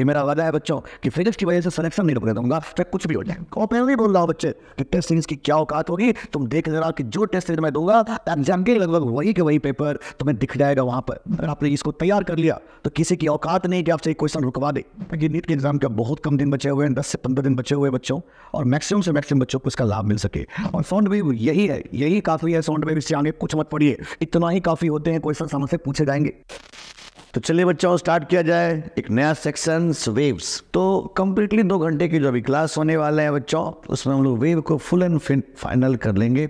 ये मेरा वादा है बच्चों कि फिजिक्स की वजह से सिलेक्शन नहीं रुकने दूंगा, फिर कुछ भी हो जाए। और मैं नहीं बोल रहा हूँ बच्चे कि टेस्ट सीरीज की क्या औकात होगी, तुम देख लेना कि जो टेस्ट सीरीज मैं दूंगा एग्जाम के लगभग वही के वही पेपर तुम्हें दिख जाएगा वहां पर। अगर आपने इसको तैयार कर लिया तो किसी की औकात नहीं कि आपसे एक क्वेश्चन रुकवा दे। नीट के एग्जाम के बहुत कम दिन बचे हुए हैं, 10 से 15 दिन बचे हुए बच्चों, और मैक्सिमम से मैक्सिमम बच्चों को इसका लाभ मिल सके। और साउंड वेव यही है, यही काफी है। साउंड वेव इससे आगे कुछ मत पढ़िए, इतना ही काफी होते हैं, क्वेश्चन समझ से पूछे जाएंगे। तो चलिए बच्चों स्टार्ट किया जाए एक नया सेक्शन वेव्स। तो कंप्लीटली 2 घंटे की जो अभी क्लास होने वाले हैं बच्चों, उसमें हम लोग वेव को फुल एंड फाइनल कर लेंगे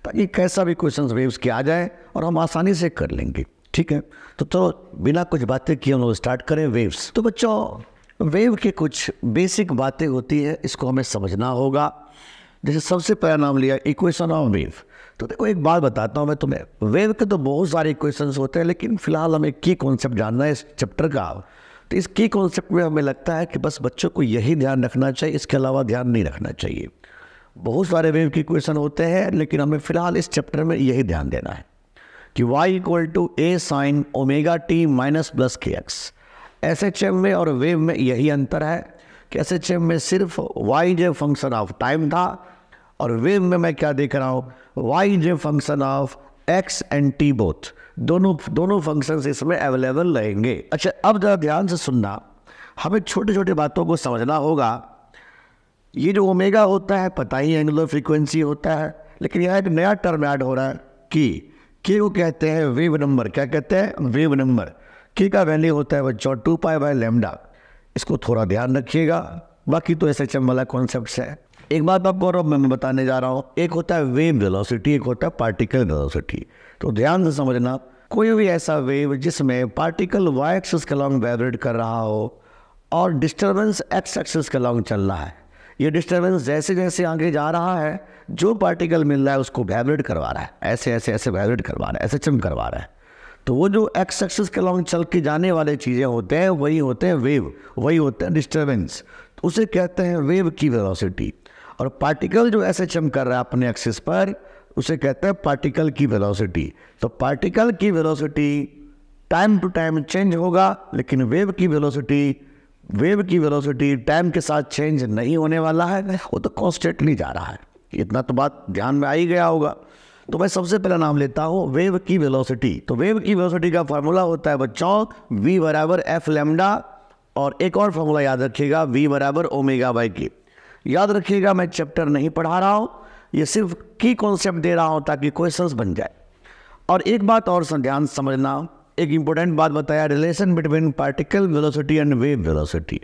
ताकि कैसा भी क्वेश्चन वेव्स के आ जाए और हम आसानी से कर लेंगे। ठीक है, तो चलो बिना कुछ बातें किए हम लोग स्टार्ट करें वेव्स। तो बच्चों वेव के कुछ बेसिक बातें होती है, इसको हमें समझना होगा। जैसे सबसे पहला नाम लिया इक्वेशन ऑफ वेव। तो देखो एक बात बताता हूँ मैं तुम्हें, वेव के तो बहुत सारे इक्वेशंस होते हैं, लेकिन फिलहाल हमें की कॉन्सेप्ट जानना है इस चैप्टर का। तो इस की कॉन्सेप्ट में हमें लगता है कि बस बच्चों को यही ध्यान रखना चाहिए, इसके अलावा ध्यान नहीं रखना चाहिए। बहुत सारे वेव के इक्वेशन होते हैं, लेकिन हमें फिलहाल इस चैप्टर में यही ध्यान देना है कि y = a sin ωt minus plus kx। SHM में और वेव में यही अंतर है कि SHM में सिर्फ y जो फंक्शन ऑफ टाइम था, और वेव में मैं क्या देख रहा हूँ, y जो function of x and t both, दोनों फंक्शंस इसमें अवेलेबल रहेंगे। अच्छा अब जरा ध्यान से सुनना, हमें छोटे छोटे बातों को समझना होगा। ये जो ओमेगा होता है पता ही एंगुलर फ्रीक्वेंसी होता है, लेकिन यहाँ एक नया टर्म ऐड हो रहा है कि के को कहते हैं वेव नंबर। क्या कहते हैं? Wave number. के का वैल्यू होता है बच्चों 2π/λ। इसको थोड़ा ध्यान रखिएगा, बाकी तो SHM वाला कॉन्सेप्ट है। एक बात आपको और मैं बताने जा रहा हूँ, एक होता है वेव वेलोसिटी, एक होता है पार्टिकल वेलोसिटी। तो ध्यान से समझना, कोई भी ऐसा वेव जिसमें पार्टिकल y एक्सिस के लॉन्ग वाइब्रेट कर रहा हो और डिस्टर्बेंस x एक्सिस के लॉन्ग चल रहा है, ये डिस्टर्बेंस जैसे जैसे आगे जा रहा है जो पार्टिकल मिल रहा है उसको वाइब्रेट करवा रहा है, ऐसे ऐसे ऐसे वाइब्रेट करवा रहा है, SHM करवा रहा है। तो वो जो x एक्सिस के लॉन्ग चल के जाने वाले चीज़ें होते हैं वही होते हैं वेव, वही होते हैं डिस्टर्बेंस। तो उसे कहते हैं वेव की वेलोसिटी। और पार्टिकल जो SHM कर रहा है अपने एक्सिस पर, उसे कहते हैं पार्टिकल की वेलोसिटी। तो पार्टिकल की velocity time to time change होगा, लेकिन वेव की वेलोसिटी टाइम के साथ चेंज नहीं होने वाला है, वो तो कॉन्स्टेंटली जा रहा है। इतना तो बात ध्यान में आ ही गया होगा। तो मैं सबसे पहला नाम लेता हूँ वेव की वेलोसिटी। तो वेव की वेलोसिटी का फार्मूला होता है बच्चों v = f λ, और एक और फार्मूला याद रखिएगा v = ω/k। याद रखिएगा मैं चैप्टर नहीं पढ़ा रहा हूँ, ये सिर्फ की कॉन्सेप्ट दे रहा हूँ ताकि क्वेश्चंस बन जाए। और एक बात और ध्यान समझना, एक इंपॉर्टेंट बात बताया, relation between particle velocity and wave velocity.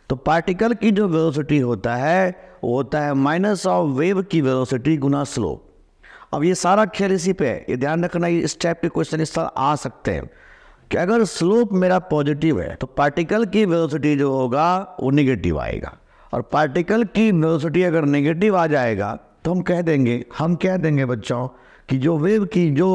तो पार्टिकल की जो वेलोसिटी होता है वो होता है माइनस ऑफ वेव की वेलोसिटी गुना स्लोप। अब ये सारा खेल इसी पे है, ये ध्यान रखना, इस टाइप के क्वेश्चन इस तरह आ सकते हैं कि अगर स्लोप मेरा पॉजिटिव है तो पार्टिकल की वेलोसिटी जो होगा वो निगेटिव आएगा, और पार्टिकल की वेलोसिटी अगर नेगेटिव आ जाएगा तो हम कह देंगे बच्चों कि जो वेव की जो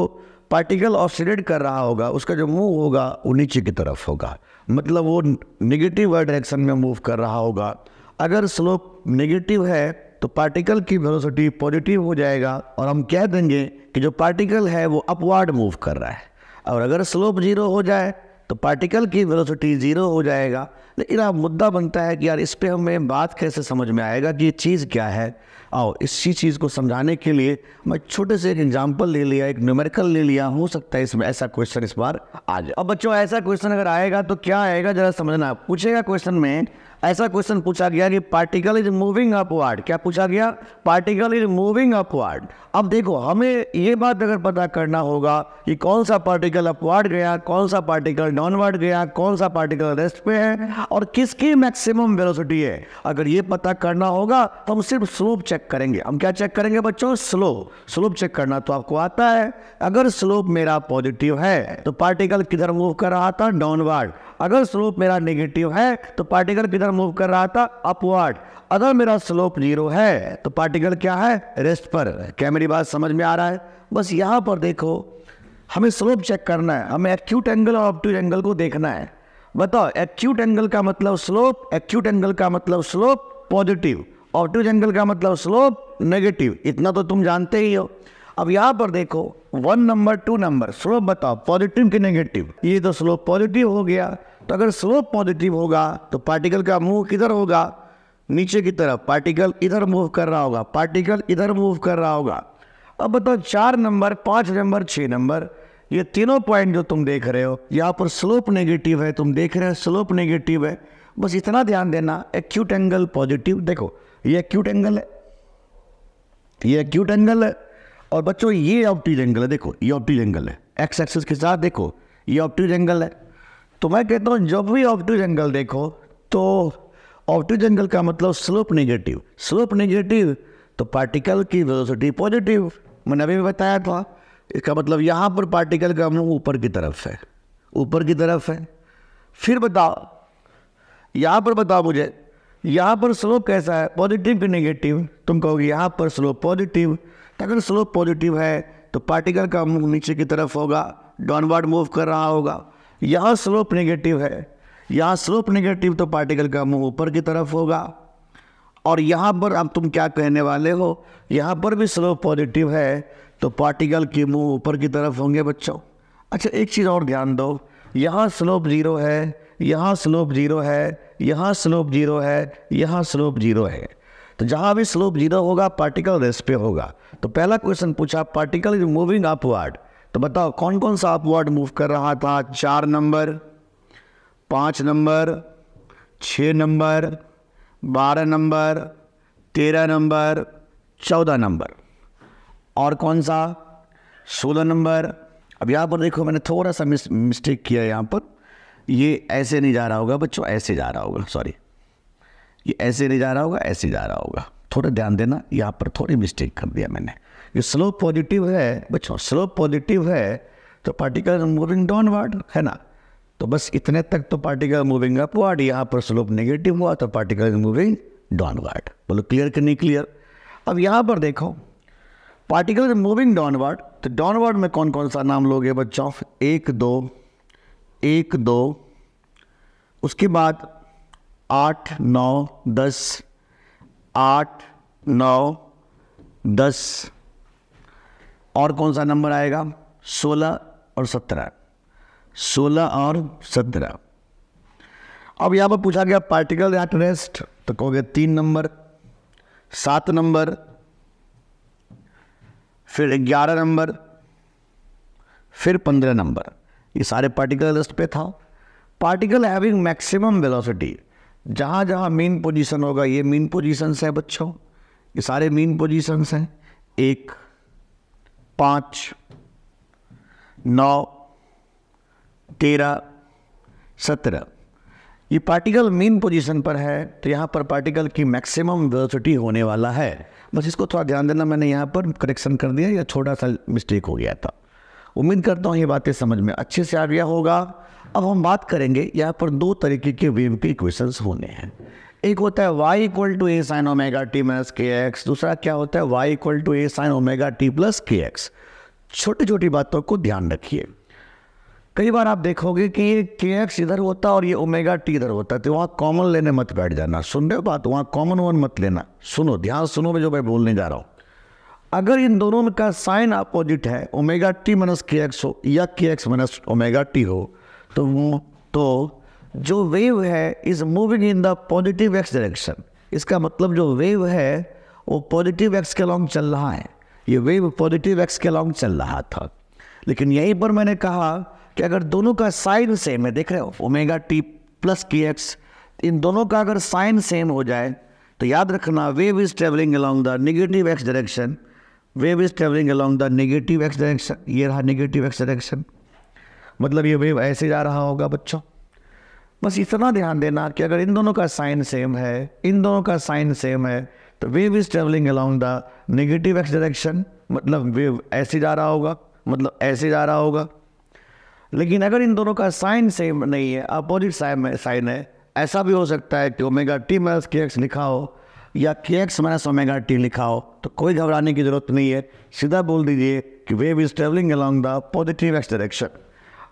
पार्टिकल ऑसिलेट कर रहा होगा उसका जो मूव होगा वो नीचे की तरफ होगा, मतलब वो नेगेटिव डायरेक्शन में मूव कर रहा होगा। अगर स्लोप नेगेटिव है तो पार्टिकल की वेलोसिटी पॉजिटिव हो जाएगा, और हम कह देंगे कि जो पार्टिकल है वो अपवर्ड मूव कर रहा है। और अगर स्लोप 0 हो जाए तो पार्टिकल की वेलोसिटी 0 हो जाएगा। लेकिन अब मुद्दा बनता है कि यार इस पे हमें बात कैसे समझ में आएगा कि ये चीज़ क्या है। आओ इसी चीज़ को समझाने के लिए मैं छोटे से एक एग्जांपल ले लिया, एक न्यूमेरिकल ले लिया, हो सकता है इसमें ऐसा क्वेश्चन इस बार आ जाए। अब बच्चों ऐसा क्वेश्चन अगर आएगा तो क्या आएगा जरा समझना। पूछेगा क्वेश्चन में, ऐसा क्वेश्चन पूछा गया कि पार्टिकल इज मूविंग अपवर्ड। क्या पूछा गया? Particle is moving upward. अब देखो हमें ये बात अगर पता करना होगा कि कौन सा पार्टिकल अपवर्ड गया, कौन सा पार्टिकल डाउनवर्ड गया, कौन सा पार्टिकल रेस्ट पे है और किसकी मैक्सिमम वेलोसिटी है, अगर ये पता करना होगा तो हम सिर्फ स्लोप चेक करेंगे। हम क्या चेक करेंगे बच्चों? स्लोप चेक करना तो आपको आता है। अगर स्लोप मेरा पॉजिटिव है तो पार्टिकल किधर मूव कर रहा था? डाउनवर्ड। अगर स्लोप मेरा नेगेटिव है तो पार्टिकल किधर मूव कर रहा था? अपवर्ड। अगर मेरा स्लोप 0 है तो पार्टिकल क्या है? रेस्ट पर। क्या मेरी बात समझ में आ रहा है? बस यहाँ पर देखो, हमें स्लोप चेक करना है, हमें एक्यूट एंगल और ऑब्ट्यूज एंगल को देखना है। बताओ, एक्यूट एंगल का मतलब स्लोप, एक्यूट एंगल का मतलब स्लोप पॉजिटिव, ऑब्ट्यूज एंगल का मतलब स्लोप नेगेटिव। इतना तो तुम जानते ही हो। अब यहाँ पर देखो 1 नंबर 2 नंबर, स्लोप बताओ पॉजिटिव कि नेगेटिव? ये तो स्लोप पॉजिटिव हो गया। तो अगर स्लोप पॉजिटिव होगा तो पार्टिकल का मूव किधर होगा, नीचे की तरफ। पार्टिकल इधर मूव कर रहा होगा, पार्टिकल इधर मूव कर रहा होगा। अब बताओ 4 नंबर, 5 नंबर, 6 नंबर, ये तीनों पॉइंट जो तुम देख रहे हो यहाँ पर स्लोप नेगेटिव है, तुम देख रहे हो स्लोप नेगेटिव है। बस इतना ध्यान देना, एक्यूट एंगल पॉजिटिव। देखो ये एक्यूट एंगल है, ये एक्यूट एंगल है, और बच्चों ये ऑब्ट्यूज एंगल है। देखो ये ऑब्ट्यूज एंगल है, एक्स एक्सिस के साथ देखो ये ऑब्ट्यूज एंगल है। तो मैं कहता हूँ जब भी ऑब्ट्यूज एंगल देखो तो ऑब्ट्यूज एंगल का मतलब स्लोप नेगेटिव। स्लोप नेगेटिव तो पार्टिकल की वेलोसिटी पॉजिटिव, मैंने अभी भी बताया था। इसका मतलब यहाँ पर पार्टिकल का मूव ऊपर की तरफ है, ऊपर की तरफ है। फिर बताओ यहाँ पर, बताओ मुझे यहाँ पर स्लोप कैसा है, पॉजिटिव कि नेगेटिव? तुम कहोगे यहाँ पर स्लोप पॉजिटिव। तो अगर स्लोप पॉजिटिव है तो पार्टिकल का मूव नीचे की तरफ होगा, डाउनवर्ड मूव कर रहा होगा। यहाँ स्लोप नेगेटिव है, यहाँ स्लोप नेगेटिव तो पार्टिकल का मूव ऊपर की तरफ होगा। और यहाँ पर अब तुम क्या कहने वाले हो, यहाँ पर भी स्लोप पॉजिटिव है तो पार्टिकल के मूव ऊपर की तरफ होंगे बच्चों। अच्छा एक चीज़ और ध्यान दो, यहाँ स्लोप 0 है, यहाँ स्लोप 0 है, यहाँ स्लोप 0 है, यहाँ स्लोप 0 है। तो जहाँ भी स्लोप 0 होगा पार्टिकल रेस्ट पे होगा। तो पहला क्वेश्चन पूछा पार्टिकल इज मूविंग अपवर्ड, तो बताओ कौन कौन सा अपवर्ड मूव कर रहा था? 4 number, 5 number, 6 number, 12 number, 13 number, 14 number, और कौन सा? 16 नंबर। अब यहाँ पर देखो मैंने थोड़ा सा मिस्टेक किया, यहाँ पर ये ऐसे नहीं जा रहा होगा बच्चों, ऐसे जा रहा होगा, सॉरी ये ऐसे नहीं जा रहा होगा, ऐसे जा रहा होगा। थोड़ा ध्यान देना, यहाँ पर थोड़ी मिस्टेक कर दिया मैंने। ये स्लोप पॉजिटिव है बच्चों, स्लोप पॉजिटिव है तो पार्टिकल मूविंग डाउनवर्ड है ना। तो बस इतने तक तो पार्टिकल मूविंग अपवर्ड, यहाँ पर स्लोप नेगेटिव हुआ तो पार्टिकल मूविंग डाउनवर्ड। बोलो क्लियर कि नहीं क्लियर? अब यहाँ पर देखो पार्टिकल मूविंग डाउनवर्ड, तो डाउनवर्ड में कौन कौन सा नाम लोगे बच्चों? 1 2, 1 2, उसके बाद 8 9 10, 8 9 10, और कौन सा नंबर आएगा? 16 और 17, 16 और 17। अब यहाँ पर पूछा गया पार्टिकल एट रेस्ट, तो कहोगे 3 नंबर, 7 नंबर, फिर 11 नंबर, फिर 15 नंबर। ये सारे पार्टिकल रेस्ट पे था। पार्टिकल हैविंग मैक्सिमम वेलोसिटी, जहाँ जहाँ मेन पोजीशन होगा, ये मेन पोजीशंस है बच्चों, ये सारे मेन पोजीशंस हैं। 1 5 9 13 17, ये पार्टिकल मेन पोजीशन पर है, तो यहाँ पर पार्टिकल की मैक्सिमम वेलोसिटी होने वाला है। बस इसको थोड़ा ध्यान देना, मैंने यहाँ पर करेक्शन कर दिया, या छोटा सा मिस्टेक हो गया था। उम्मीद करता हूँ ये बातें समझ में अच्छे से आ गया होगा। अब हम बात करेंगे, यहाँ पर 2 तरीके के वेव के इक्वेशंस होने हैं। एक होता है y = a sin omega T minus के एक्स, दूसरा क्या होता है y = a sin omega T plus के एक्स। छोटी छोटी बातों को ध्यान रखिए। कई बार आप देखोगे कि ये के एक्स इधर होता है और ये ओमेगा टी इधर होता है, तो वहाँ कॉमन लेने मत बैठ जाना। सुन रहे हो बात? वहाँ कॉमन वन मत लेना। सुनो, ध्यान सुनो, मैं जो मैं बोलने जा रहा हूँ। अगर इन दोनों का साइन अपोजिट है, ओमेगा टी माइनस के एक्स हो या के एक्स माइनस ओमेगा टी हो, तो जो वेव है is moving in the positive x direction. इसका मतलब जो वेव है वो पॉजिटिव एक्स के अलॉन्ग चल रहा है। ये वेव पॉजिटिव एक्स के अलॉन्ग चल रहा था। लेकिन यहीं पर मैंने कहा कि अगर दोनों का साइन सेम है, देख रहे हो ओमेगा टी प्लस के एक्स, इन दोनों का अगर साइन सेम हो जाए तो याद रखना wave is travelling along the negative x direction. Wave is travelling along the negative x direction. ये रहा नेगेटिव एक्स डायरेक्शन, मतलब ये वेव ऐसे जा रहा होगा बच्चों। बस इतना ध्यान देना कि अगर इन दोनों का साइन सेम है, इन दोनों का साइन सेम है, तो wave is travelling along the negative x direction, मतलब वेव ऐसे जा रहा होगा, मतलब ऐसे जा रहा होगा। लेकिन अगर इन दोनों का साइन सेम नहीं है, अपोजिट साइन है, ऐसा भी हो सकता है कि ओमेगा टी माइनस के एक्स लिखा हो या के एक्स माइनस ओमेगा टी लिखा हो, तो कोई घबराने की जरूरत नहीं है। सीधा बोल दीजिए कि wave is travelling along the positive x direction.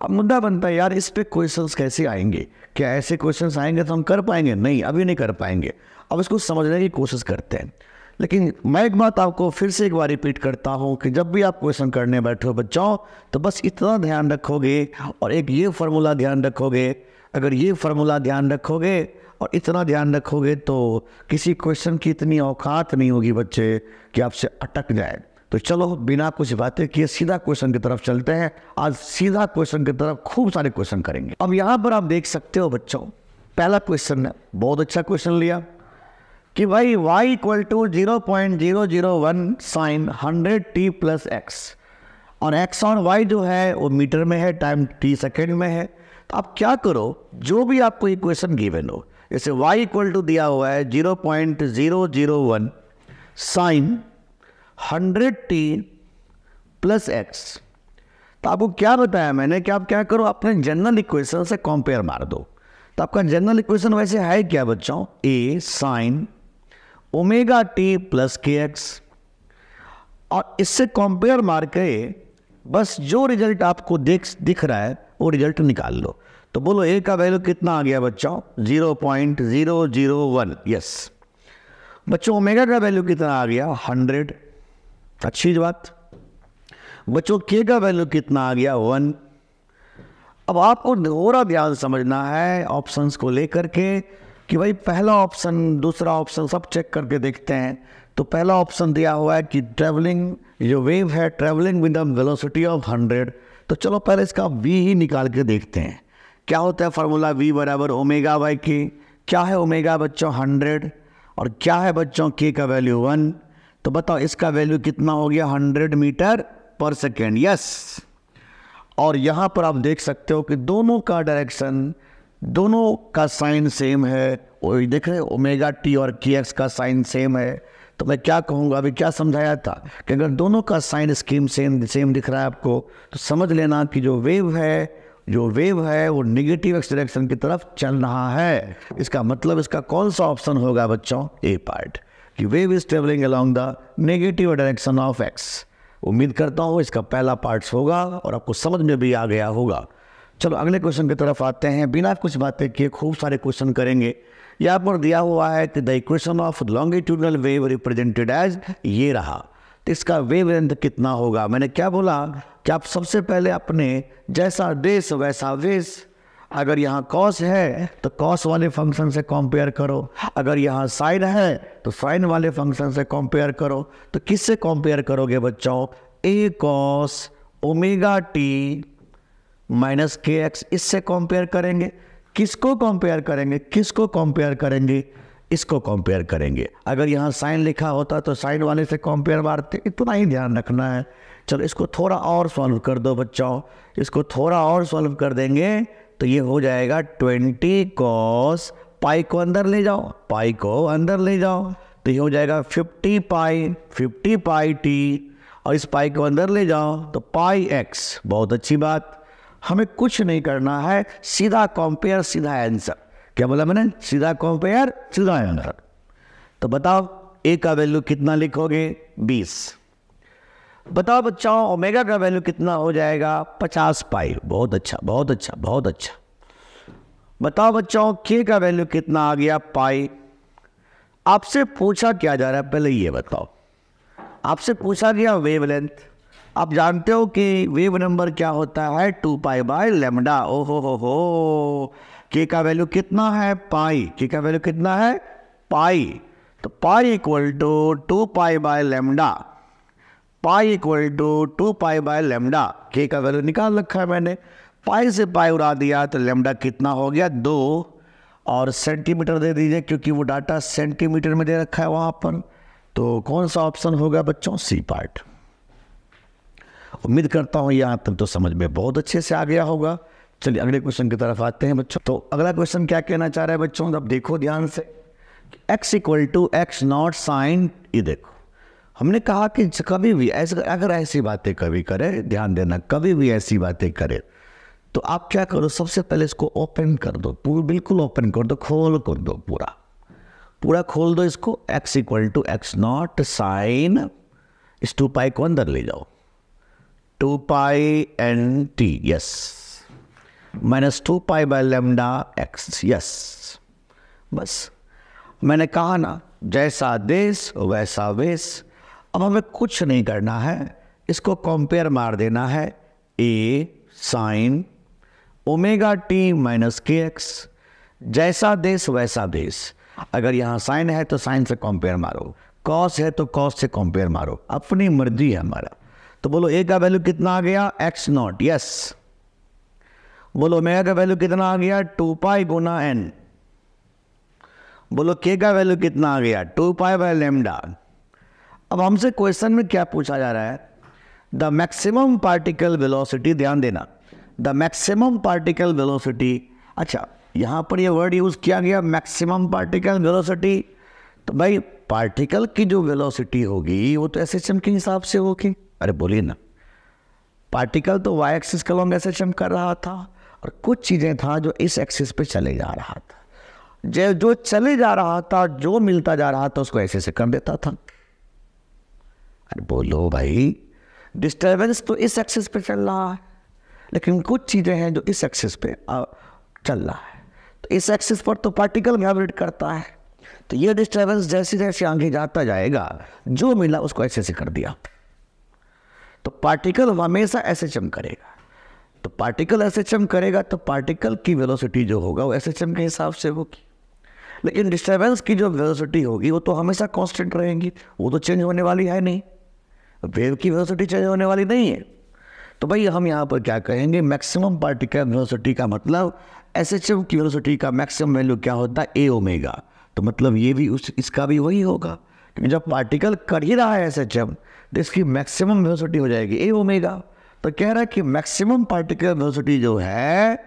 अब मुद्दा बनता है यार इस पे क्वेश्चंस कैसे आएंगे? क्या ऐसे क्वेश्चंस आएंगे तो हम कर पाएंगे? नहीं, अभी नहीं कर पाएंगे। अब इसको समझने की कोशिश करते हैं। लेकिन मैं एक बात आपको फिर से एक बार रिपीट करता हूँ कि जब भी आप क्वेश्चन करने बैठो बच्चों, तो बस इतना ध्यान रखोगे और एक ये फार्मूला ध्यान रखोगे, अगर ये फार्मूला ध्यान रखोगे और इतना ध्यान रखोगे तो किसी क्वेश्चन की इतनी औकात नहीं होगी बच्चे कि आपसे अटक जाए। तो चलो बिना कुछ बातें किए सीधा क्वेश्चन की तरफ चलते हैं। आज सीधा क्वेश्चन की तरफ खूब सारे क्वेश्चन करेंगे। अब यहाँ पर आप देख सकते हो बच्चों, पहला क्वेश्चन है, बहुत अच्छा क्वेश्चन लिया कि भाई y equal to 0.001 sine 100t plus x, और x और y जो है वो मीटर में है, टाइम t सेकेंड में है। तो आप क्या करो, जो भी आपको इक्वेशन गिवन हो, जैसे y इक्वल टू दिया हुआ है 0.001 साइन 100t प्लस x, तो आपको क्या बताया मैंने कि आप क्या करो, अपने जनरल इक्वेशन से कंपेयर मार दो। तो आपका जनरल इक्वेशन वैसे है क्या बच्चों, a sine omega T plus के एक्स, और इससे कंपेयर मार के बस जो रिजल्ट आपको दिख रहा है वो रिजल्ट निकाल लो। तो बोलो a का वैल्यू कितना आ गया बच्चों, 0.001। यस बच्चों, ओमेगा का वैल्यू कितना आ गया, 100। अच्छी बात। बच्चों k का वैल्यू कितना आ गया, 1। अब आपको थोड़ा ध्यान समझना है ऑप्शंस को लेकर के कि भाई पहला ऑप्शन दूसरा ऑप्शन सब चेक करके देखते हैं। तो पहला ऑप्शन दिया हुआ है कि ट्रेवलिंग, जो वेव है travelling with the velocity of 100। तो चलो पहले इसका v ही निकाल के देखते हैं क्या होता है। फार्मूला v बराबर ओमेगा बाई के। क्या है ओमेगा बच्चों, 100, और क्या है बच्चों k का वैल्यू 1। तो बताओ इसका वैल्यू कितना हो गया, 100 मीटर पर सेकेंड। यस, और यहाँ पर आप देख सकते हो कि दोनों का डायरेक्शन, दोनों का साइन सेम है। वही देख रहे हो, ओमेगा टी और के एक्स का साइन सेम है। तो मैं क्या कहूँगा, अभी क्या समझाया था कि अगर दोनों का साइन स्कीम सेम दिख रहा है आपको, तो समझ लेना कि जो वेव है वो निगेटिव एक्स डायरेक्शन की तरफ चल रहा है। इसका मतलब इसका कौन सा ऑप्शन होगा बच्चों, ए पार्ट, कि wave is travelling along the negative direction of x. उम्मीद करता हूँ इसका पहला पार्ट होगा और आपको समझ में भी आ गया होगा। चलो अगले क्वेश्चन की तरफ आते हैं। बिना कुछ बातें किए खूब सारे क्वेश्चन करेंगे। यहाँ पर दिया हुआ है कि the equation of longitudinal wave represented as, ये रहा। तो इसका वेव लेंथ कितना होगा। मैंने क्या बोला कि आप सबसे पहले अपने जैसा देश वैसा वेश, अगर यहाँ कॉस है तो कॉस वाले फंक्शन से कंपेयर करो, अगर यहाँ साइन है तो साइन वाले फंक्शन से कंपेयर करो। तो किससे कंपेयर करोगे बच्चों, ए कॉस ओमेगा टी माइनस के एक्स, इससे कंपेयर करेंगे। किसको कंपेयर करेंगे, किसको कंपेयर करेंगे, इसको कंपेयर करेंगे। अगर यहाँ साइन लिखा होता तो साइन वाले से कंपेयर मारते, इतना ही ध्यान रखना है। चलो इसको थोड़ा और सॉल्व कर दो बच्चों, इसको थोड़ा और सॉल्व कर देंगे तो ये हो जाएगा 20 कॉस, पाई को अंदर ले जाओ, पाई को अंदर ले जाओ, तो ये हो जाएगा 50 पाई टी, और इस पाई को अंदर ले जाओ तो पाई एक्स। बहुत अच्छी बात, हमें कुछ नहीं करना है, सीधा कंपेयर सीधा आंसर। क्या बोला मैंने, सीधा कंपेयर सीधा आंसर। तो बताओ ए का वैल्यू कितना लिखोगे, 20। बताओ बच्चों ओमेगा का वैल्यू कितना हो जाएगा, 50 पाई। बहुत अच्छा बहुत अच्छा बहुत अच्छा। बताओ बच्चों के का वैल्यू कितना आ गया, पाई। आपसे पूछा क्या जा रहा है, पहले ये बताओ। आपसे पूछा गया वेवलेंथ। आप जानते हो कि वेव नंबर क्या होता है, 2 पाई बाय लेमडा। ओहो हो, के का वैल्यू कितना है, पाई। के का वैल्यू कितना है, पाई। तो pi equal to 2 pi by lambda, pi equal to 2 pi by lambda. के का वैल्यू निकाल रखा है मैंने, पाई से पाई उड़ा दिया तो लेमडा कितना हो गया, 2, और सेंटीमीटर दे दीजिए क्योंकि वो डाटा सेंटीमीटर में दे रखा है वहाँ पर। तो कौन सा ऑप्शन होगा बच्चों, सी पार्ट। उम्मीद करता हूँ यहाँ तक तो समझ में बहुत अच्छे से आ गया होगा। चलिए अगले क्वेश्चन की तरफ आते हैं बच्चों। तो अगला क्वेश्चन क्या कहना चाह रहा है बच्चों, अब देखो ध्यान से, x equal to x not sine. ये देखो हमने कहा कि कभी भी ऐसे अगर ऐसी बातें कभी करे, ध्यान देना, कभी भी ऐसी बातें करे तो आप क्या करो, सबसे पहले इसको ओपन कर दो, बिल्कुल ओपन कर दो, खोल कर दो, पूरा खोल दो इसको। x equal to x not sign, इस 2 पाई को अंदर ले जाओ, 2 pi N T, yes, minus 2 pi by lambda x, yes. बस मैंने कहा ना, जैसा देश वैसा वेश। अब हमें कुछ नहीं करना है, इसको कंपेयर मार देना है। ए साइन ओमेगा टी माइनस के एक्स। जैसा देश वैसा देश, अगर यहाँ साइन है तो साइन से कंपेयर मारो, कॉस है तो कॉस से कंपेयर मारो, अपनी मर्जी है हमारा। तो बोलो ए का वैल्यू कितना आ गया, एक्स नॉट, यस। बोलो ओमेगा का वैल्यू कितना आ गया, 2 पाई गुना एन। बोलो के का वैल्यू कितना आ गया, 2 पाई बाय लैम्डा। अब हमसे क्वेश्चन में क्या पूछा जा रहा है, द मैक्सिमम पार्टिकल वेलोसिटी, ध्यान देना, द मैक्सिमम पार्टिकल वेलोसिटी। अच्छा, यहाँ पर ये वर्ड यूज किया गया मैक्सिमम पार्टिकल वेलोसिटी, तो भाई पार्टिकल की जो वेलोसिटी होगी वो तो एसएचएम के हिसाब से होगी। अरे बोलिए ना, पार्टिकल तो वाई एक्सिस के लॉन्ग एसएचएम कर रहा था, और कुछ चीज़ें था जो इस एक्सिस पे चले जा रहा था, जो चले जा रहा था, जो मिलता जा रहा था उसको ऐसे से कर देता था। अरे बोलो भाई, डिस्टर्बेंस तो इस एक्सिस पे चल रहा है, लेकिन कुछ चीज़ें हैं जो इस एक्सिस पे चल रहा है, तो इस एक्सिस पर तो पार्टिकल ग्रेविटेट करता है, तो ये डिस्टर्बेंस जैसे जैसे आगे जाता जाएगा, जो मिला उसको ऐसे से कर दिया। तो पार्टिकल हमेशा एसएचएम करेगा, तो पार्टिकल एसएचएम करेगा तो पार्टिकल की वेलोसिटी जो होगा वो एसएचएम के हिसाब से होगी, लेकिन डिस्टर्बेंस की जो वेलोसिटी होगी वो तो हमेशा कांस्टेंट रहेगी, वो तो चेंज होने वाली है नहीं। वेव की वेलोसिटी चेंज होने वाली नहीं है। तो भाई हम यहाँ पर क्या कहेंगे, मैक्सिमम पार्टिकल वेलोसिटी का मतलब एसएचएम की वेलोसिटी का मैक्सिमम वैल्यू क्या होता है, ए ओमेगा। तो मतलब ये भी इसका भी वही होगा, क्योंकि जब पार्टिकल कर ही रहा है एसएचएम तो इसकी मैक्सिमम वेलोसिटी हो जाएगी ए ओमेगा। तो कह रहा है कि मैक्सिमम पार्टिकल वेलोसिटी जो है,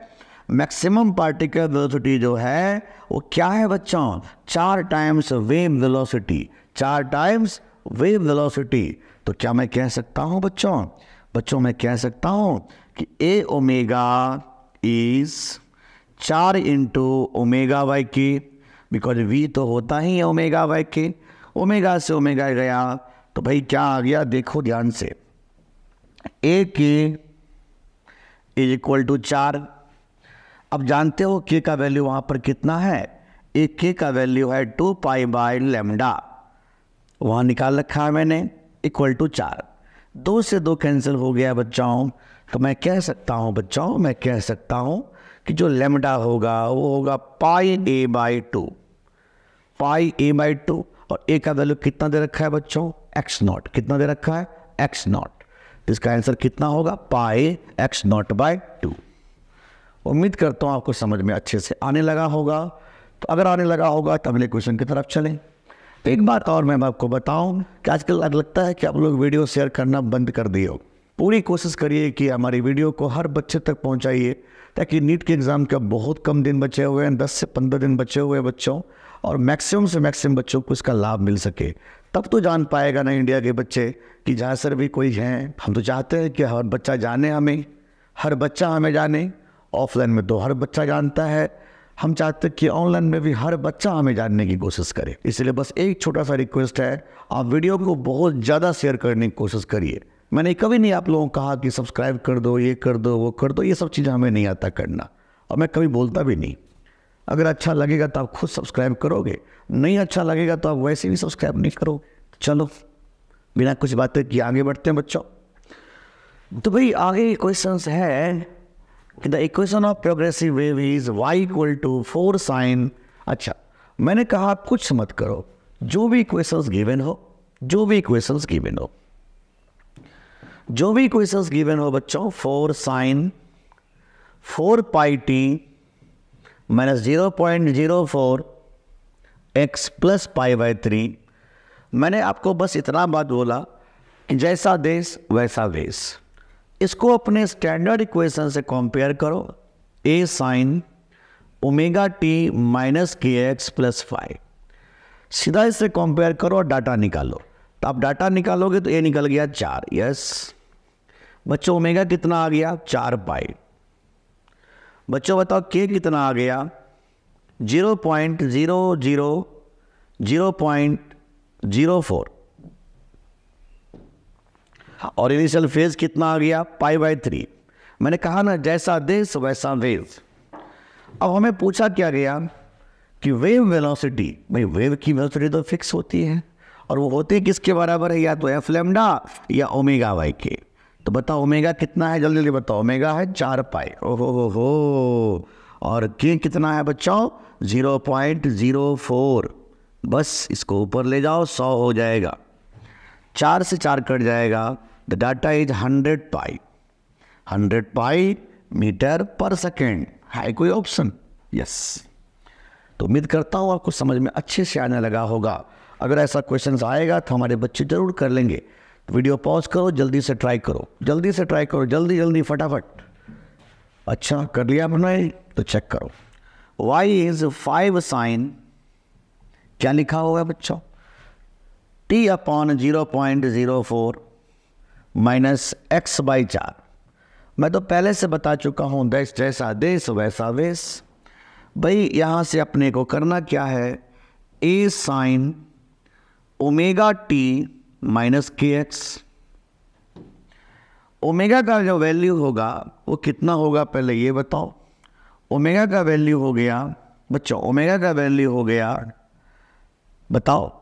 मैक्सिमम पार्टिकल वेलोसिटी जो है वो क्या है बच्चों, 4 times wave velocity, 4 times wave velocity. तो क्या मैं कह सकता हूँ बच्चों मैं कह सकता हूँ कि A omega is 4 into omega by K, because we तो होता ही है ओमेगा बाई के, ओमेगा से ओमेगा गया तो भाई क्या आ गया, देखो ध्यान से, ए के इज इक्वल टू 4। अब जानते हो के का वैल्यू वहाँ पर कितना है, ए के का वैल्यू है 2 पाई बाय लैम्डा, वहाँ निकाल रखा है मैंने, इक्वल टू 4। 2 से 2 कैंसिल हो गया बच्चों, तो मैं कह सकता हूँ मैं कह सकता हूँ कि जो लैम्डा होगा वो होगा पाई ए बाई 2, पाई ए बाई 2, और ए का वैल्यू कितना दे रखा है बच्चों, एक्स नॉट, कितना दे रखा है, एक्स नॉट। इसका आंसर कितना होगा, पाई एक्स नॉट बाई 2। उम्मीद करता हूँ आपको समझ में अच्छे से आने लगा होगा। तो अगर आने लगा होगा तो अगले क्वेश्चन की तरफ चलें। तो एक बात और मैं आपको बताऊं कि आजकल लगता है कि आप लोग वीडियो शेयर करना बंद कर दिए हो। पूरी कोशिश करिए कि हमारी वीडियो को हर बच्चे तक पहुंचाइए, ताकि नीट के एग्ज़ाम का बहुत कम दिन बचे हुए हैं, 10 से 15 दिन बचे हुए हैं बच्चों, और मैक्सिमम से मैक्सिमम बच्चों को इसका लाभ मिल सके। तब तो जान पाएगा ना इंडिया के बच्चे कि जहाँ सर भी कोई हैं। हम तो चाहते हैं कि हर बच्चा जाने, हर बच्चा हमें जाने। ऑफलाइन में तो हर बच्चा जानता है, हम चाहते हैं कि ऑनलाइन में भी हर बच्चा हमें जानने की कोशिश करे। इसलिए बस एक छोटा सा रिक्वेस्ट है, आप वीडियो को बहुत ज़्यादा शेयर करने की कोशिश करिए। मैंने कभी नहीं आप लोगों को कहा कि सब्सक्राइब कर दो, ये कर दो, वो कर दो, ये सब चीज़ें हमें नहीं आता करना, और मैं कभी बोलता भी नहीं। अगर अच्छा लगेगा तो आप खुद सब्सक्राइब करोगे, नहीं अच्छा लगेगा तो आप वैसे भी सब्सक्राइब नहीं करोगे। चलो बिना कुछ बातें किए आगे बढ़ते हैं बच्चों। तो भाई आगे क्वेश्चंस है कि the equation of progressive wave is y equal to 4 sine. अच्छा, मैंने कहा आप कुछ मत करो, जो भी इक्वेशंस गिवन हो, जो भी इक्वेशंस गिवन हो, जो भी इक्वेशंस गिवन हो बच्चों, 4 sine 4 pi t minus 0.04 x plus pi by 3। मैंने आपको बस इतना बात बोला कि जैसा देश वैसा वेश। इसको अपने स्टैंडर्ड इक्वेशन से कंपेयर करो, a sine omega T minus के एक्स प्लस 5। सीधा इससे कंपेयर करो और डाटा निकालो। तो आप डाटा निकालोगे तो a निकल गया 4, यस बच्चों। ओमेगा कितना आ गया, 4 पाई। बच्चों बताओ k कितना आ गया, 0.004, और इनिशियल फेज कितना आ गया, पाई बाई 3। मैंने कहा ना जैसा देश वैसा वेव। अब हमें पूछा क्या गया कि वेव वेलोसिटी, भाई वेव की वेलोसिटी तो फिक्स होती है, और वो होती है किसके बराबर है, या तो एफ लैम्डा या ओमेगा बाई के। तो बताओ ओमेगा कितना है, जल्दी जल्दी बताओ। ओमेगा है 4 पाई। ओहो हो। और के कितना है बच्चों, 0.04। बस इसको ऊपर ले जाओ, 100 हो जाएगा। 4 से 4 कट जाएगा। The data is 100 pi. 100 pi metre पर सेकेंड। है कोई ऑप्शन? यस। तो उम्मीद करता हूँ आपको समझ में अच्छे से आने लगा होगा। अगर ऐसा क्वेश्चन आएगा तो हमारे बच्चे जरूर कर लेंगे। तो वीडियो पॉज करो, जल्दी से ट्राई करो, जल्दी से ट्राई करो, जल्दी जल्दी फटाफट। अच्छा कर लिया आपने? तो चेक करो। y इज 5 साइन, क्या लिखा हुआ है बच्चों, t upon 0.04 minus x by 4। मैं तो पहले से बता चुका हूँ, देश जैसा देश वैसा वेश। भाई यहाँ से अपने को करना क्या है, a sine omega t minus के एक्स। ओमेगा का जो वैल्यू होगा वो कितना होगा, पहले ये बताओ। ओमेगा का वैल्यू हो गया बच्चों, ओमेगा का वैल्यू हो गया, बताओ,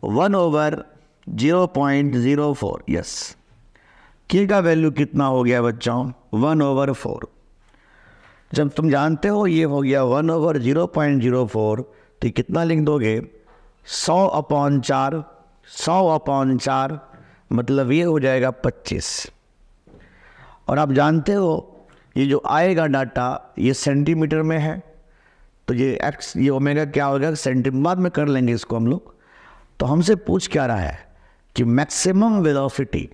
1/0.04। यस। के का वैल्यू कितना हो गया बच्चों, 1/4। जब तुम जानते हो ये हो गया 1/0.04, तो कितना लिख दोगे, 100/4। 100/4 मतलब ये हो जाएगा 25। और आप जानते हो ये जो आएगा डाटा ये सेंटीमीटर में है, तो ये एक्स, ये ओमेगा क्या होगा सेंटीमीटर, बाद में कर लेंगे इसको हम लोग। तो हमसे पूछ क्या रहा है कि मैक्सिमम वेलोसिटी,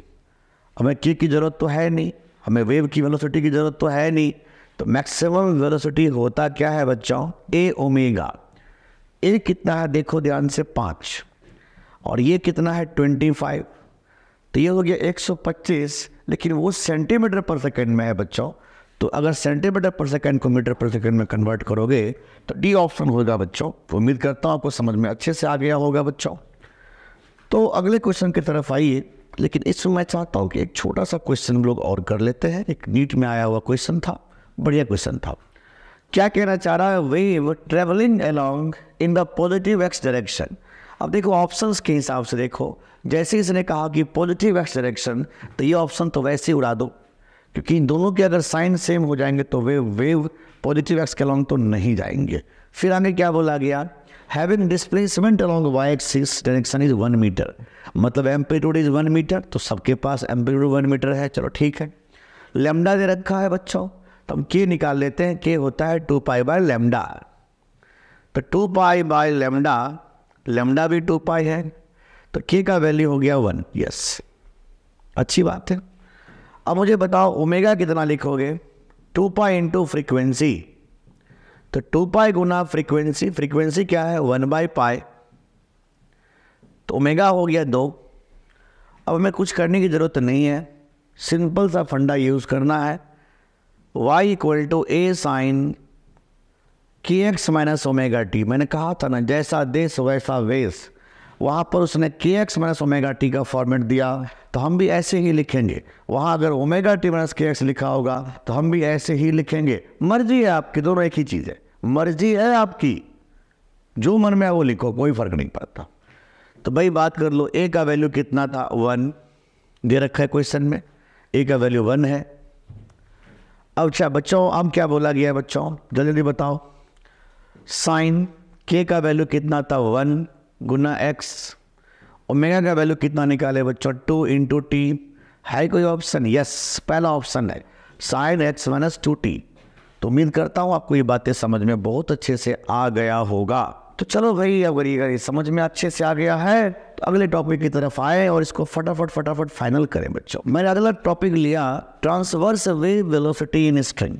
हमें के की ज़रूरत तो है नहीं, हमें वेव की वेलोसिटी की ज़रूरत तो है नहीं। तो मैक्सिमम वेलोसिटी होता क्या है बच्चों, ए ओमेगा। ए कितना है देखो ध्यान से, 5, और ये कितना है 25। तो ये हो गया 125, लेकिन वो सेंटीमीटर पर सेकंड में है बच्चों। तो अगर सेंटीमीटर पर सेकंड को मीटर पर सेकंड में कन्वर्ट करोगे तो डी ऑप्शन होगा बच्चों। तो उम्मीद करता हूँ आपको समझ में अच्छे से आ गया होगा बच्चों। तो अगले क्वेश्चन की तरफ आइए, लेकिन इसमें मैं चाहता हूँ कि एक छोटा सा क्वेश्चन हम लोग और कर लेते हैं। एक नीट में आया हुआ क्वेश्चन था, बढ़िया क्वेश्चन था। क्या कहना चाह रहा है, wave travelling along in the positive x direction. अब देखो ऑप्शंस के हिसाब से देखो, जैसे इसने कहा कि पॉजिटिव एक्स डायरेक्शन, तो ये ऑप्शन तो वैसे ही उड़ा दो, क्योंकि इन दोनों के अगर साइन सेम हो जाएंगे तो वेव पॉजिटिव एक्स के अलोंग तो नहीं जाएंगे। फिर आगे क्या बोला गया, having displacement along y axis direction is 1 metre, मतलब एम्पलीट्यूड इज 1 मीटर। तो सबके पास एम्पलीट्यूड 1 मीटर है, चलो ठीक है। लैम्डा दे रखा है बच्चों, तो हम के निकाल लेते हैं। के होता है 2 पाई बाय लैम्डा, तो 2 पाई बाय लैम्डा, लैम्डा भी 2 पाई है, तो के का वैल्यू हो गया 1। यस, अच्छी बात है। अब मुझे बताओ ओमेगा कितना लिखोगे, 2 पाई इंटू फ्रीक्वेंसी, तो 2 पाई गुना फ्रीक्वेंसी, फ्रीक्वेंसी क्या है 1/पाई, तो ओमेगा हो गया 2। अब हमें कुछ करने की ज़रूरत नहीं है, सिंपल सा फंडा यूज़ करना है, y equal to A sine k x minus omega t. मैंने कहा था ना, जैसा देश वैसा वेश, वहाँ पर उसने के एक्स माइनस ओमेगा टी का फॉर्मेट दिया, तो हम भी ऐसे ही लिखेंगे। वहाँ अगर ओमेगा टी माइनस के एक्स लिखा होगा तो हम भी ऐसे ही लिखेंगे। मर्जी है आपकी, दोनों एक ही चीज़ है, मर्जी है आपकी, जो मन में है वो लिखो, कोई फर्क नहीं पड़ता। तो भाई बात कर लो, ए का वैल्यू कितना था 1 दे रखा है क्वेश्चन में, ए का वैल्यू 1 है। अच्छा बच्चों, अब क्या बोला गया है बच्चों, जल्दी जल्दी बताओ। साइन के का वैल्यू कितना था 1 गुना एक्स, ओमेगा का वैल्यू कितना निकाले बच्चों 2 इंटू टी। है कोई ऑप्शन? यस, पहला ऑप्शन है साइन एक्स माइनस 2t। तो उम्मीद करता हूँ आपको ये बातें समझ में बहुत अच्छे से आ गया होगा। तो चलो भाई, अगर ये समझ में अच्छे से आ गया है तो अगले टॉपिक की तरफ आए और इसको फटाफट फाइनल करें बच्चों। मैंने अगला टॉपिक लिया transverse wave velocity in string.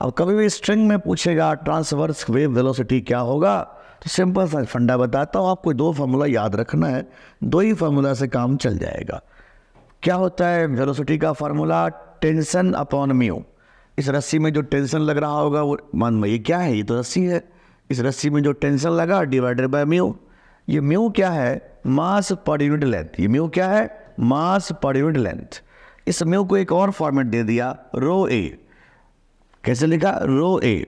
अब कभी भी स्ट्रिंग में पूछेगा ट्रांसवर्स वेव वेलोसिटी क्या होगा, तो सिंपल सा फंडा बताता हूँ आपको, 2 फार्मूला याद रखना है, 2 ही फार्मूला से काम चल जाएगा। क्या होता है वेलोसिटी का फार्मूला, टेंशन अपॉन म्यू। इस रस्सी में जो टेंशन लग रहा होगा वो, मान ये क्या है, ये तो रस्सी है, इस रस्सी में जो टेंशन लगा डिवाइडेड बाय म्यू। ये म्यू क्या है, मास पर यूनिट लेंथ। ये म्यू क्या है, मास पर यूनिट लेंथ। इस म्यू को एक और फॉर्मेट दे दिया, रो ए। कैसे लिखा, रो ए।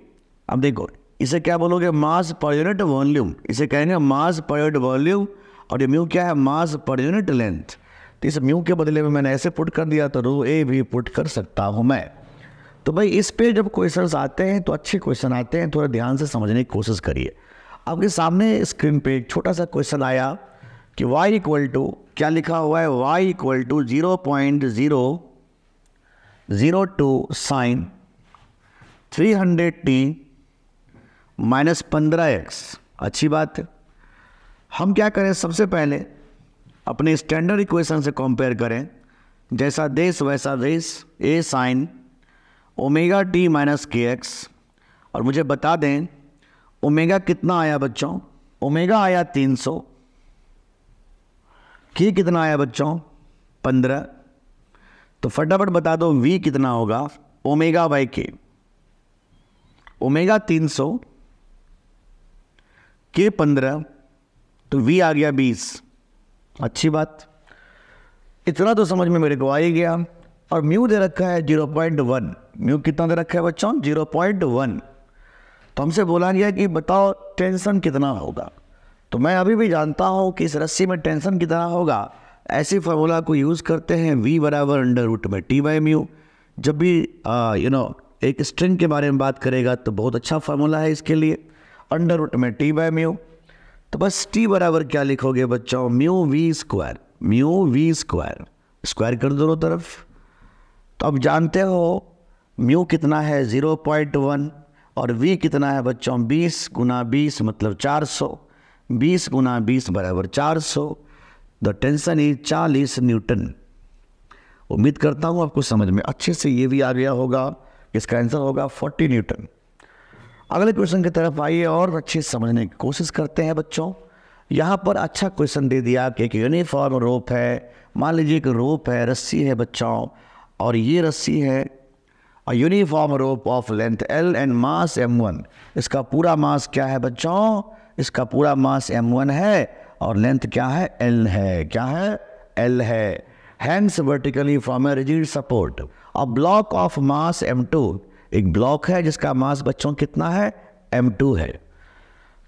अब देखो इसे क्या बोलोगे, मास पर यूनिट वॉल्यूम, इसे कहेंगे मास पर यूनिट वॉल्यूम। और ये म्यू क्या है, मास पर यूनिट लेंथ। तो इस म्यू के बदले में मैंने ऐसे पुट कर दिया, तो रो ए भी पुट कर सकता हूँ मैं। तो भाई इस पे जब क्वेश्चंस आते हैं तो अच्छे क्वेश्चन आते हैं, थोड़ा ध्यान से समझने की कोशिश करिए। आपके सामने स्क्रीन पे एक छोटा सा क्वेश्चन आया कि y इक्वल टू, क्या लिखा हुआ है, y equal to 0.002 sine 300t minus 15x। अच्छी बात है। हम क्या करें, सबसे पहले अपने स्टैंडर्ड इक्वेशन से कंपेयर करें, जैसा देश वैसा देश, a sine omega T minus के एक्स। और मुझे बता दें ओमेगा कितना आया बच्चों, ओमेगा आया 300, के कितना आया बच्चों 15। तो फटाफट बता दो v कितना होगा, ओमेगा बाई के, ओमेगा 300 के 15, तो v आ गया 20। अच्छी बात, इतना तो समझ में मेरे को आ ही गया। और म्यू दे रखा है 0.1, म्यू कितना दे रखा है बच्चों 0.1। तो हमसे बोला गया कि बताओ टेंशन कितना होगा। तो मैं अभी भी जानता हूँ कि इस रस्सी में टेंशन कितना होगा। ऐसी फार्मूला को यूज़ करते हैं, v बराबर अंडर रूट में टी बाई म्यू। जब भी एक स्ट्रिंग के बारे में बात करेगा तो बहुत अच्छा फार्मूला है इसके लिए, अंडर रूट में टी बाई म्यू। तो बस t बराबर क्या लिखोगे बच्चों, mu v square, mu v square, square कर दो दोनों तरफ। तो अब जानते हो म्यू कितना है 0.1 और v कितना है बच्चों 20 गुना 20 मतलब 400, 20 गुना 20 बराबर 400। The tension is 40 Newton. उम्मीद करता हूँ आपको समझ में अच्छे से ये भी आ गया होगा। इसका आंसर होगा 40 न्यूटन। अगले क्वेश्चन की तरफ आइए और अच्छे से समझने की कोशिश करते हैं बच्चों। यहाँ पर अच्छा क्वेश्चन दे दिया कि एक यूनिफॉर्म रोप है। मान लीजिए एक रोप है, रस्सी है बच्चों, और ये रस्सी है a uniform rope of length L and mass m1। इसका पूरा मास क्या है बच्चों, इसका पूरा मास m1 है और लेंथ क्या है L है, क्या है L है। Hanks vertically from a rigid support a block of mass m2। एक ब्लॉक है जिसका मास बच्चों कितना है m2 है।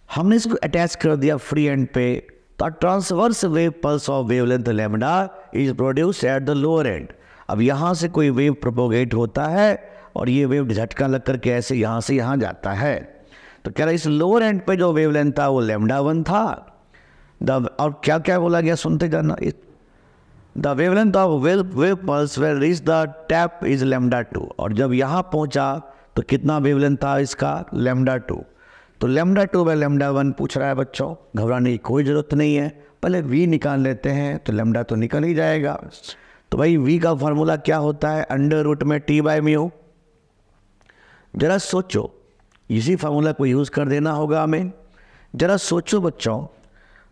हमने इसको अटैच कर दिया फ्री एंड पे। तो transverse wave pulse of wavelength lambda is produce at the lower and. अब यहाँ से कोई वेव प्रोपोगेट होता है और ये वेव झटका लग करके ऐसे यहाँ से यहाँ जाता है। तो कह रहा है इस लोअर एंड पे जो वेवलेंथ था वो लैम्डा 1 था। और क्या क्या बोला गया सुनते जाना, the wavelength of wave pulse well reach the tap is lambda 2। और जब यहाँ पहुँचा तो कितना वेवलेंथ था इसका, लैम्डा 2। तो लैम्डा 2 बाय लैम्डा 1 पूछ रहा है बच्चों, घबराने की कोई ज़रूरत नहीं है। पहले v निकाल लेते हैं तो लैम्डा तो निकल ही जाएगा। तो भाई v का फार्मूला क्या होता है, अंडर रूट में t बाई म्यू। जरा सोचो, इसी फार्मूला को यूज़ कर देना होगा हमें। जरा सोचो बच्चों,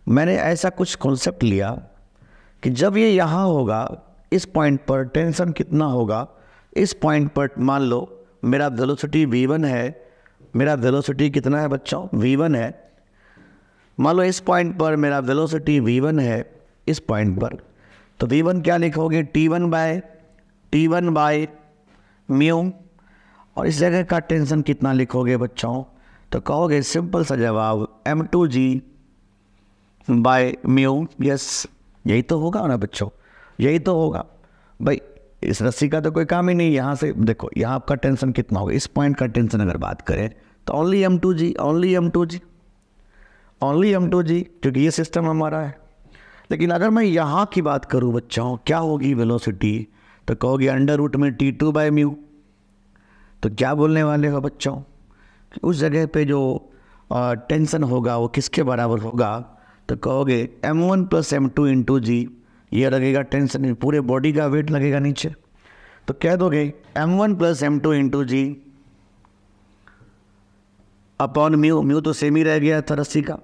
मैंने ऐसा कुछ कॉन्सेप्ट लिया कि जब ये यहाँ होगा इस पॉइंट पर टेंशन कितना होगा। इस पॉइंट पर मान लो मेरा वेलोसिटी v1 है, मेरा वेलोसिटी कितना है बच्चों v1 है। मान लो इस पॉइंट पर मेरा वेलोसिटी v1 है, इस पॉइंट पर, तो v1 क्या लिखोगे t1 बाय म्यू। और इस जगह का टेंशन कितना लिखोगे बच्चों, तो कहोगे सिंपल सा जवाब m2g बाय म्यू। यस, यही तो होगा ना बच्चों, यही तो होगा भाई। इस रस्सी का तो कोई काम ही नहीं। यहाँ से देखो, यहाँ आपका टेंशन कितना होगा, इस पॉइंट का टेंशन अगर बात करें तो only m2g, only m2g, only m2g, क्योंकि ये सिस्टम हमारा है। लेकिन अगर मैं यहाँ की बात करूँ बच्चों, क्या होगी वेलोसिटी, तो कहोगे अंडर रूट में t2 बाय म्यू। तो क्या बोलने वाले हो बच्चों, उस जगह पे जो टेंशन होगा वो किसके बराबर होगा, तो कहोगे m1 प्लस m2 इंटू जी। ये लगेगा टेंशन, पूरे बॉडी का वेट लगेगा नीचे। तो कह दोगे m1 प्लस m2 इंटू जी अपॉन म्यू। म्यू तो सेम ही रह गया था रस्सी का,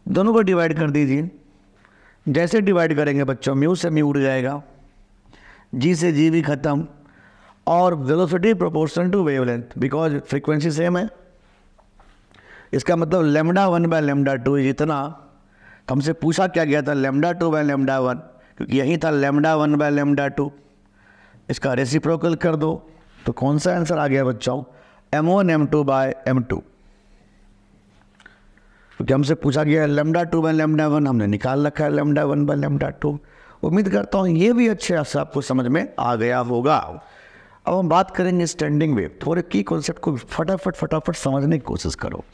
दोनों को डिवाइड कर दीजिए। जैसे डिवाइड करेंगे बच्चों, म्यू से म्यू उड़ जाएगा, जी से जी भी खत्म, और velocity proportional to wavelength, because frequency same है। इसका मतलब लैम्डा 1 बाय लैम्डा 2 जितना। हमसे पूछा क्या गया था, लैम्डा 2 बाय लैम्डा 1, क्योंकि यही था लैम्डा 1 बाय लैम्डा 2। इसका रेसिप्रोकल कर दो तो कौन सा आंसर आ गया बच्चों, m1 m2 बाय m2। क्योंकि हमसे पूछा गया लैम्डा 2 बाय लैम्डा 1, हमने निकाल रखा है लैम्डा 1 बाय लैम्डा 2। उम्मीद करता हूँ ये भी अच्छे से आपको समझ में आ गया होगा। अब हम बात करेंगे स्टैंडिंग वेव। थोड़े की कॉन्सेप्ट को फटाफट समझने की कोशिश करो।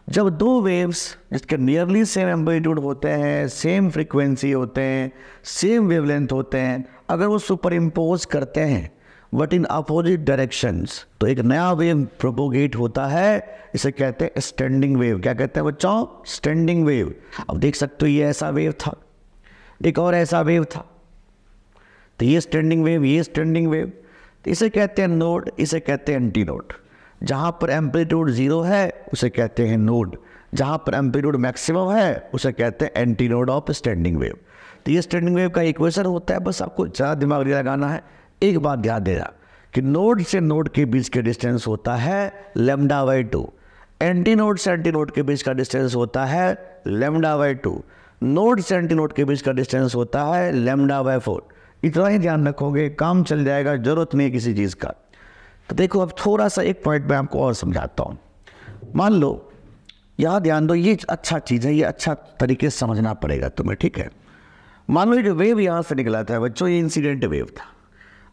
जब दो वेव्स जिसके नियरली सेम एम्पलीट्यूड होते हैं, सेम फ्रीक्वेंसी होते हैं, सेम वेवलेंथ होते हैं, अगर वो सुपर इम्पोज करते हैं बट इन अपोजिट डायरेक्शंस, तो एक नया वेव प्रोपोगेट होता है। इसे कहते हैं स्टैंडिंग वेव। क्या कहते हैं बच्चों? Standing wave. अब देख सकते हो ये ऐसा वेव था, एक और ऐसा वेव था, तो ये स्टैंडिंग वेव, ये स्टैंडिंग वेव। तो इसे कहते हैं नोड, इसे कहते हैं एंटी नोड। जहाँ पर एम्पलीट्यूड 0 है उसे कहते हैं नोड, जहाँ पर एम्पलीट्यूड मैक्सिमम है उसे कहते हैं anti node of standing wave. तो ये स्टैंडिंग वेव का इक्वेशन होता है, बस आपको ज़्यादा दिमाग नहीं लगाना है। एक बात ध्यान देना कि नोड से नोड के बीच के डिस्टेंस होता है λ/2, एंटी नोड से एंटी नोड के बीच का डिस्टेंस होता है λ/2, नोड से एंटी नोड के बीच का डिस्टेंस होता है λ/4। इतना ही ध्यान रखोगे, काम चल जाएगा, जरूरत नहीं है किसी चीज़ का। तो देखो अब थोड़ा सा एक पॉइंट मैं आपको और समझाता हूँ। मान लो यहाँ ध्यान दो, ये अच्छा चीज़ है, ये अच्छा तरीके से समझना पड़ेगा तुम्हें, ठीक है। मान लो जो वेव यहाँ से निकला था बच्चों, ये इंसिडेंट वेव था।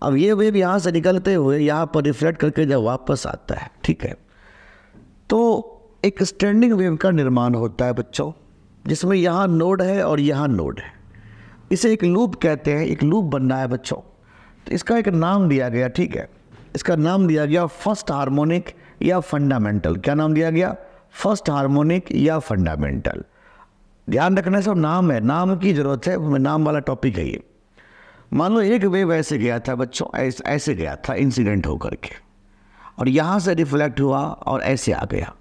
अब ये वेव यहाँ से निकलते हुए यहाँ पर रिफ्लेक्ट करके जब वापस आता है, ठीक है, तो एक स्टैंडिंग वेव का निर्माण होता है बच्चों, जिसमें यहाँ नोड है और यहाँ नोड है। इसे एक लूप कहते हैं, एक लूप बनना है बच्चों। तो इसका एक नाम दिया गया, ठीक है, इसका नाम दिया गया फर्स्ट हार्मोनिक या फंडामेंटल। क्या नाम दिया गया? फर्स्ट हार्मोनिक या फंडामेंटल। ध्यान रखना सब नाम है, नाम की जरूरत है, नाम वाला टॉपिक है ये। मान लो एक वेव ऐसे गया था बच्चों, ऐसे गया था इंसिडेंट होकर के, और यहाँ से रिफ्लेक्ट हुआ और ऐसे आ गया।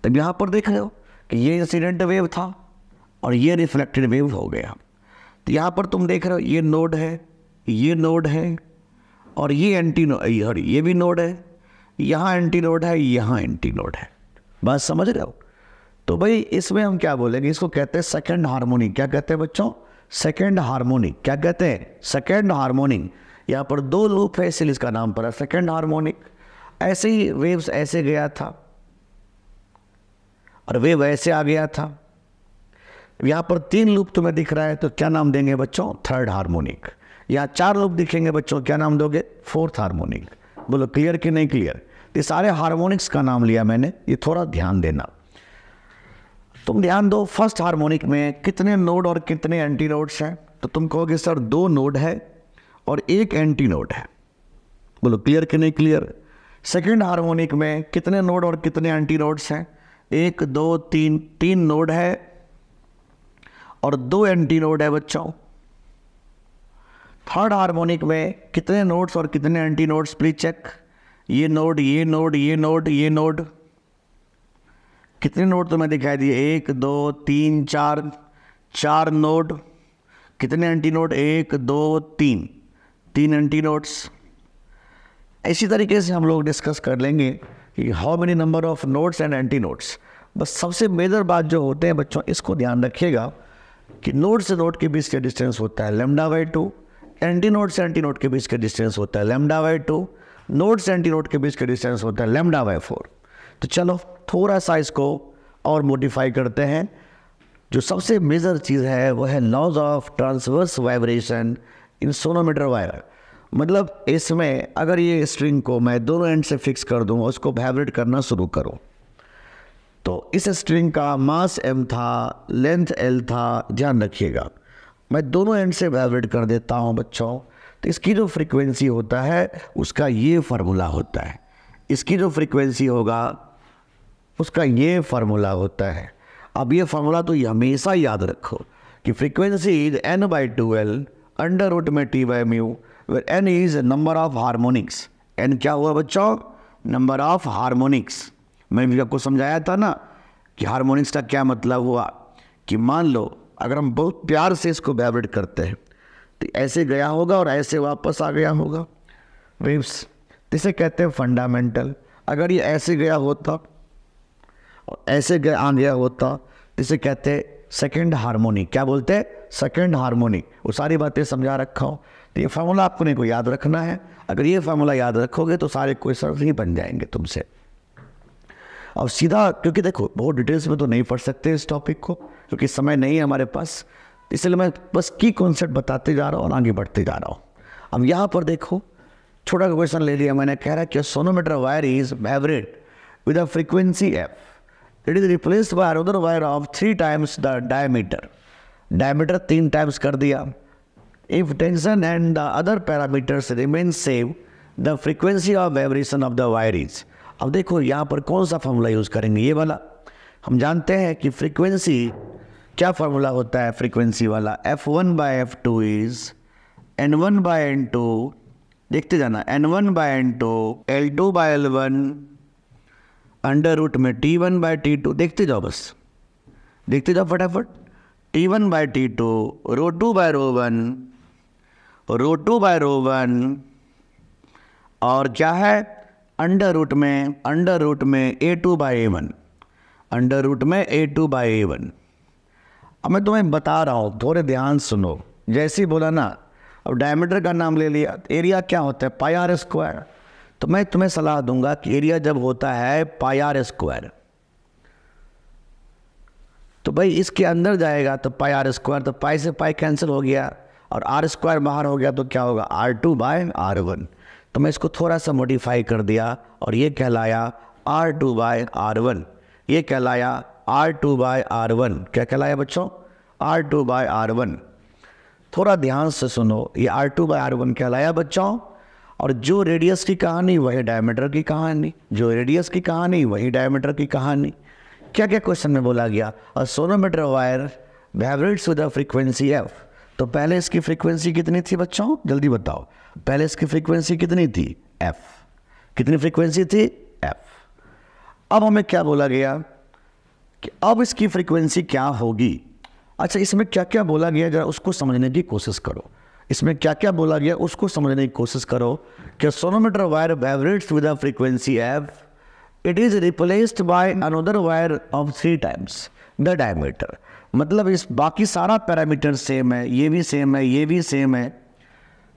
तब यहाँ पर देख रहे हो कि ये इंसिडेंट वेव था और ये रिफ्लेक्टेड वेव हो गया। तो यहाँ पर तुम देख रहे हो ये नोड है, ये नोड है, और ये एंटी नोड, ये भी नोड है, यहाँ एंटी नोड है, यहाँ एंटी नोड है। बात समझ रहे हो? तो भाई इसमें हम क्या बोलेंगे, इसको कहते हैं सेकंड हार्मोनिक। क्या कहते हैं बच्चों? Second harmonic. क्या कहते हैं? Second harmonic. यहाँ पर दो लूप है इसलिए इसका नाम पड़ा सेकंड हार्मोनिक। ऐसे ही वेव्स ऐसे गया था और वेव ऐसे आ गया था। यहाँ पर 3 लूप तुम्हें दिख रहा है, तो क्या नाम देंगे बच्चों? Third harmonic. यहाँ 4 लूप दिखेंगे बच्चों, क्या नाम दोगे? Fourth harmonic. बोलो क्लियर कि नहीं क्लियर? ये सारे हार्मोनिक्स का नाम लिया मैंने, ये थोड़ा ध्यान देना। तुम ध्यान दो, फर्स्ट हार्मोनिक में कितने नोड और कितने एंटी नोड्स हैं? तो तुम कहोगे सर 2 नोड है और 1 एंटी नोड है। बोलो क्लियर कि नहीं क्लियर? सेकेंड हार्मोनिक में कितने नोड और कितने एंटी नोड्स हैं? 1 2 3, 3 नोड है और 2 एंटी नोड है बच्चों। थर्ड हार्मोनिक में कितने नोड्स और कितने एंटी नोड्स? Please check. ये नोड, ये नोड, ये नोड, ये नोड। कितने नोड तुम्हें दिखाई दिए? 1 2 3 4, 4 नोड। कितने एंटी नोड? 1 2 3, 3 anti nodes. इसी तरीके से हम लोग डिस्कस कर लेंगे कि how many number of nodes and anti nodes. बस सबसे मेजर बात जो होते हैं बच्चों, इसको ध्यान रखिएगा कि नोड से नोड के बीच का डिस्टेंस होता है λ/2, एंटी नोड से एंटी नोड के बीच का डिस्टेंस होता है λ/2, नोड से एंटी नोड के बीच का डिस्टेंस होता है λ/4। तो चलो थोड़ा सा इसको और मॉडिफाई करते हैं। जो सबसे मेजर चीज़ है वो है laws of transverse vibration in sonometer wire. मतलब इसमें अगर ये स्ट्रिंग को मैं दोनों एंड से फिक्स कर दूँ, उसको वाइब्रेट करना शुरू करूँ, तो इस स्ट्रिंग का मास m था, लेंथ l था। ध्यान रखिएगा, मैं दोनों एंड से वाइब्रेट कर देता हूँ बच्चों, तो इसकी जो फ्रीक्वेंसी होता है उसका ये फार्मूला होता है। इसकी जो फ्रीक्वेंसी होगा उसका ये फार्मूला होता है। अब ये फार्मूला तो हमेशा याद रखो कि frequency is n/2l under root में t/μ, where n is number of harmonics. n क्या हुआ बच्चों? Number of harmonics. मैं भी आपको समझाया था ना कि हार्मोनिक्स का क्या मतलब हुआ, कि मान लो अगर हम बहुत प्यार से इसको वाइब्रेट करते हैं तो ऐसे गया होगा और ऐसे वापस आ गया होगा वेव्स, इसे कहते हैं फंडामेंटल। अगर ये ऐसे गया होता और ऐसे आ गया होता, इसे कहते हैं सेकंड हार्मोनिक। क्या बोलते हैं? Second harmonic. वो सारी बातें समझा रखा हूँ। तो ये फार्मूला आपको नहीं को याद रखना है। अगर ये फार्मूला याद रखोगे तो सारे क्वेश्चन ही बन जाएंगे तुमसे। अब सीधा, क्योंकि देखो बहुत डिटेल्स में तो नहीं पढ़ सकते इस टॉपिक को, क्योंकि समय नहीं है हमारे पास, इसलिए मैं बस की कॉन्सेप्ट बताते जा रहा हूँ और आगे बढ़ते जा रहा हूँ। अब यहाँ पर देखो, छोटा क्वेश्चन ले लिया मैंने, कह रहा है कि sonometer wire is vibrate with a frequency F, it is replaced by another wire of 3 times the diameter. Diameter 3 times कर दिया। If tension and the other parameters remain same, the frequency of vibration of the wire is. अब देखो यहाँ पर कौन सा formula use करेंगे, ये वाला। हम जानते हैं कि फ्रीक्वेंसी क्या फॉर्मूला होता है फ्रीक्वेंसी वाला, F1/F2 इज N1/N2, देखते जाना, N1/N2 L2/L1 अंडर रूट में T1/T2, देखते जाओ, बस देखते जाओ फटाफट, T1/T2 ρ2/ρ1 ρ2/ρ1 और क्या है अंडर रूट में A2/A1 अंडर रूट में A2/A1। अब मैं तुम्हें बता रहा हूँ, थोड़े ध्यान सुनो। जैसे ही बोला ना, अब डायमीटर का नाम ले लिया, एरिया क्या होता है πr²। तो मैं तुम्हें सलाह दूंगा कि एरिया जब होता है πr², तो भाई इसके अंदर जाएगा तो πr², तो पाई से पाई कैंसिल हो गया और r² बाहर हो गया, तो क्या होगा R2/R1। तो मैं इसको थोड़ा सा मॉडिफाई कर दिया और ये कहलाया R2/R1, ये कहलाया R2/R1। क्या कहलाया बच्चों, R2/R1। थोड़ा ध्यान से सुनो, ये R2/R1 कहलाया बच्चों। और जो रेडियस की कहानी वही डायमीटर की कहानी, जो रेडियस की कहानी वही डायमीटर की कहानी। क्या क्या क्वेश्चन में बोला गया, a sonometer wire vibrates with a frequency F. तो पहले इसकी फ्रीक्वेंसी कितनी थी बच्चों, जल्दी बताओ, पहले इसकी फ्रीक्वेंसी कितनी थी, एफ। कितनी फ्रीक्वेंसी थी, एफ। अब हमें क्या बोला गया कि अब इसकी फ्रीक्वेंसी क्या होगी। अच्छा, इसमें क्या क्या बोला गया जरा उसको समझने की कोशिश करो। इसमें क्या क्या बोला गया उसको समझने की कोशिश करो कि sonometer wire vibrates with a frequency F, it is replaced by another wire of 3 times the diameter. मतलब इस बाकी सारा पैरामीटर सेम है, ये भी सेम है, ये भी सेम है,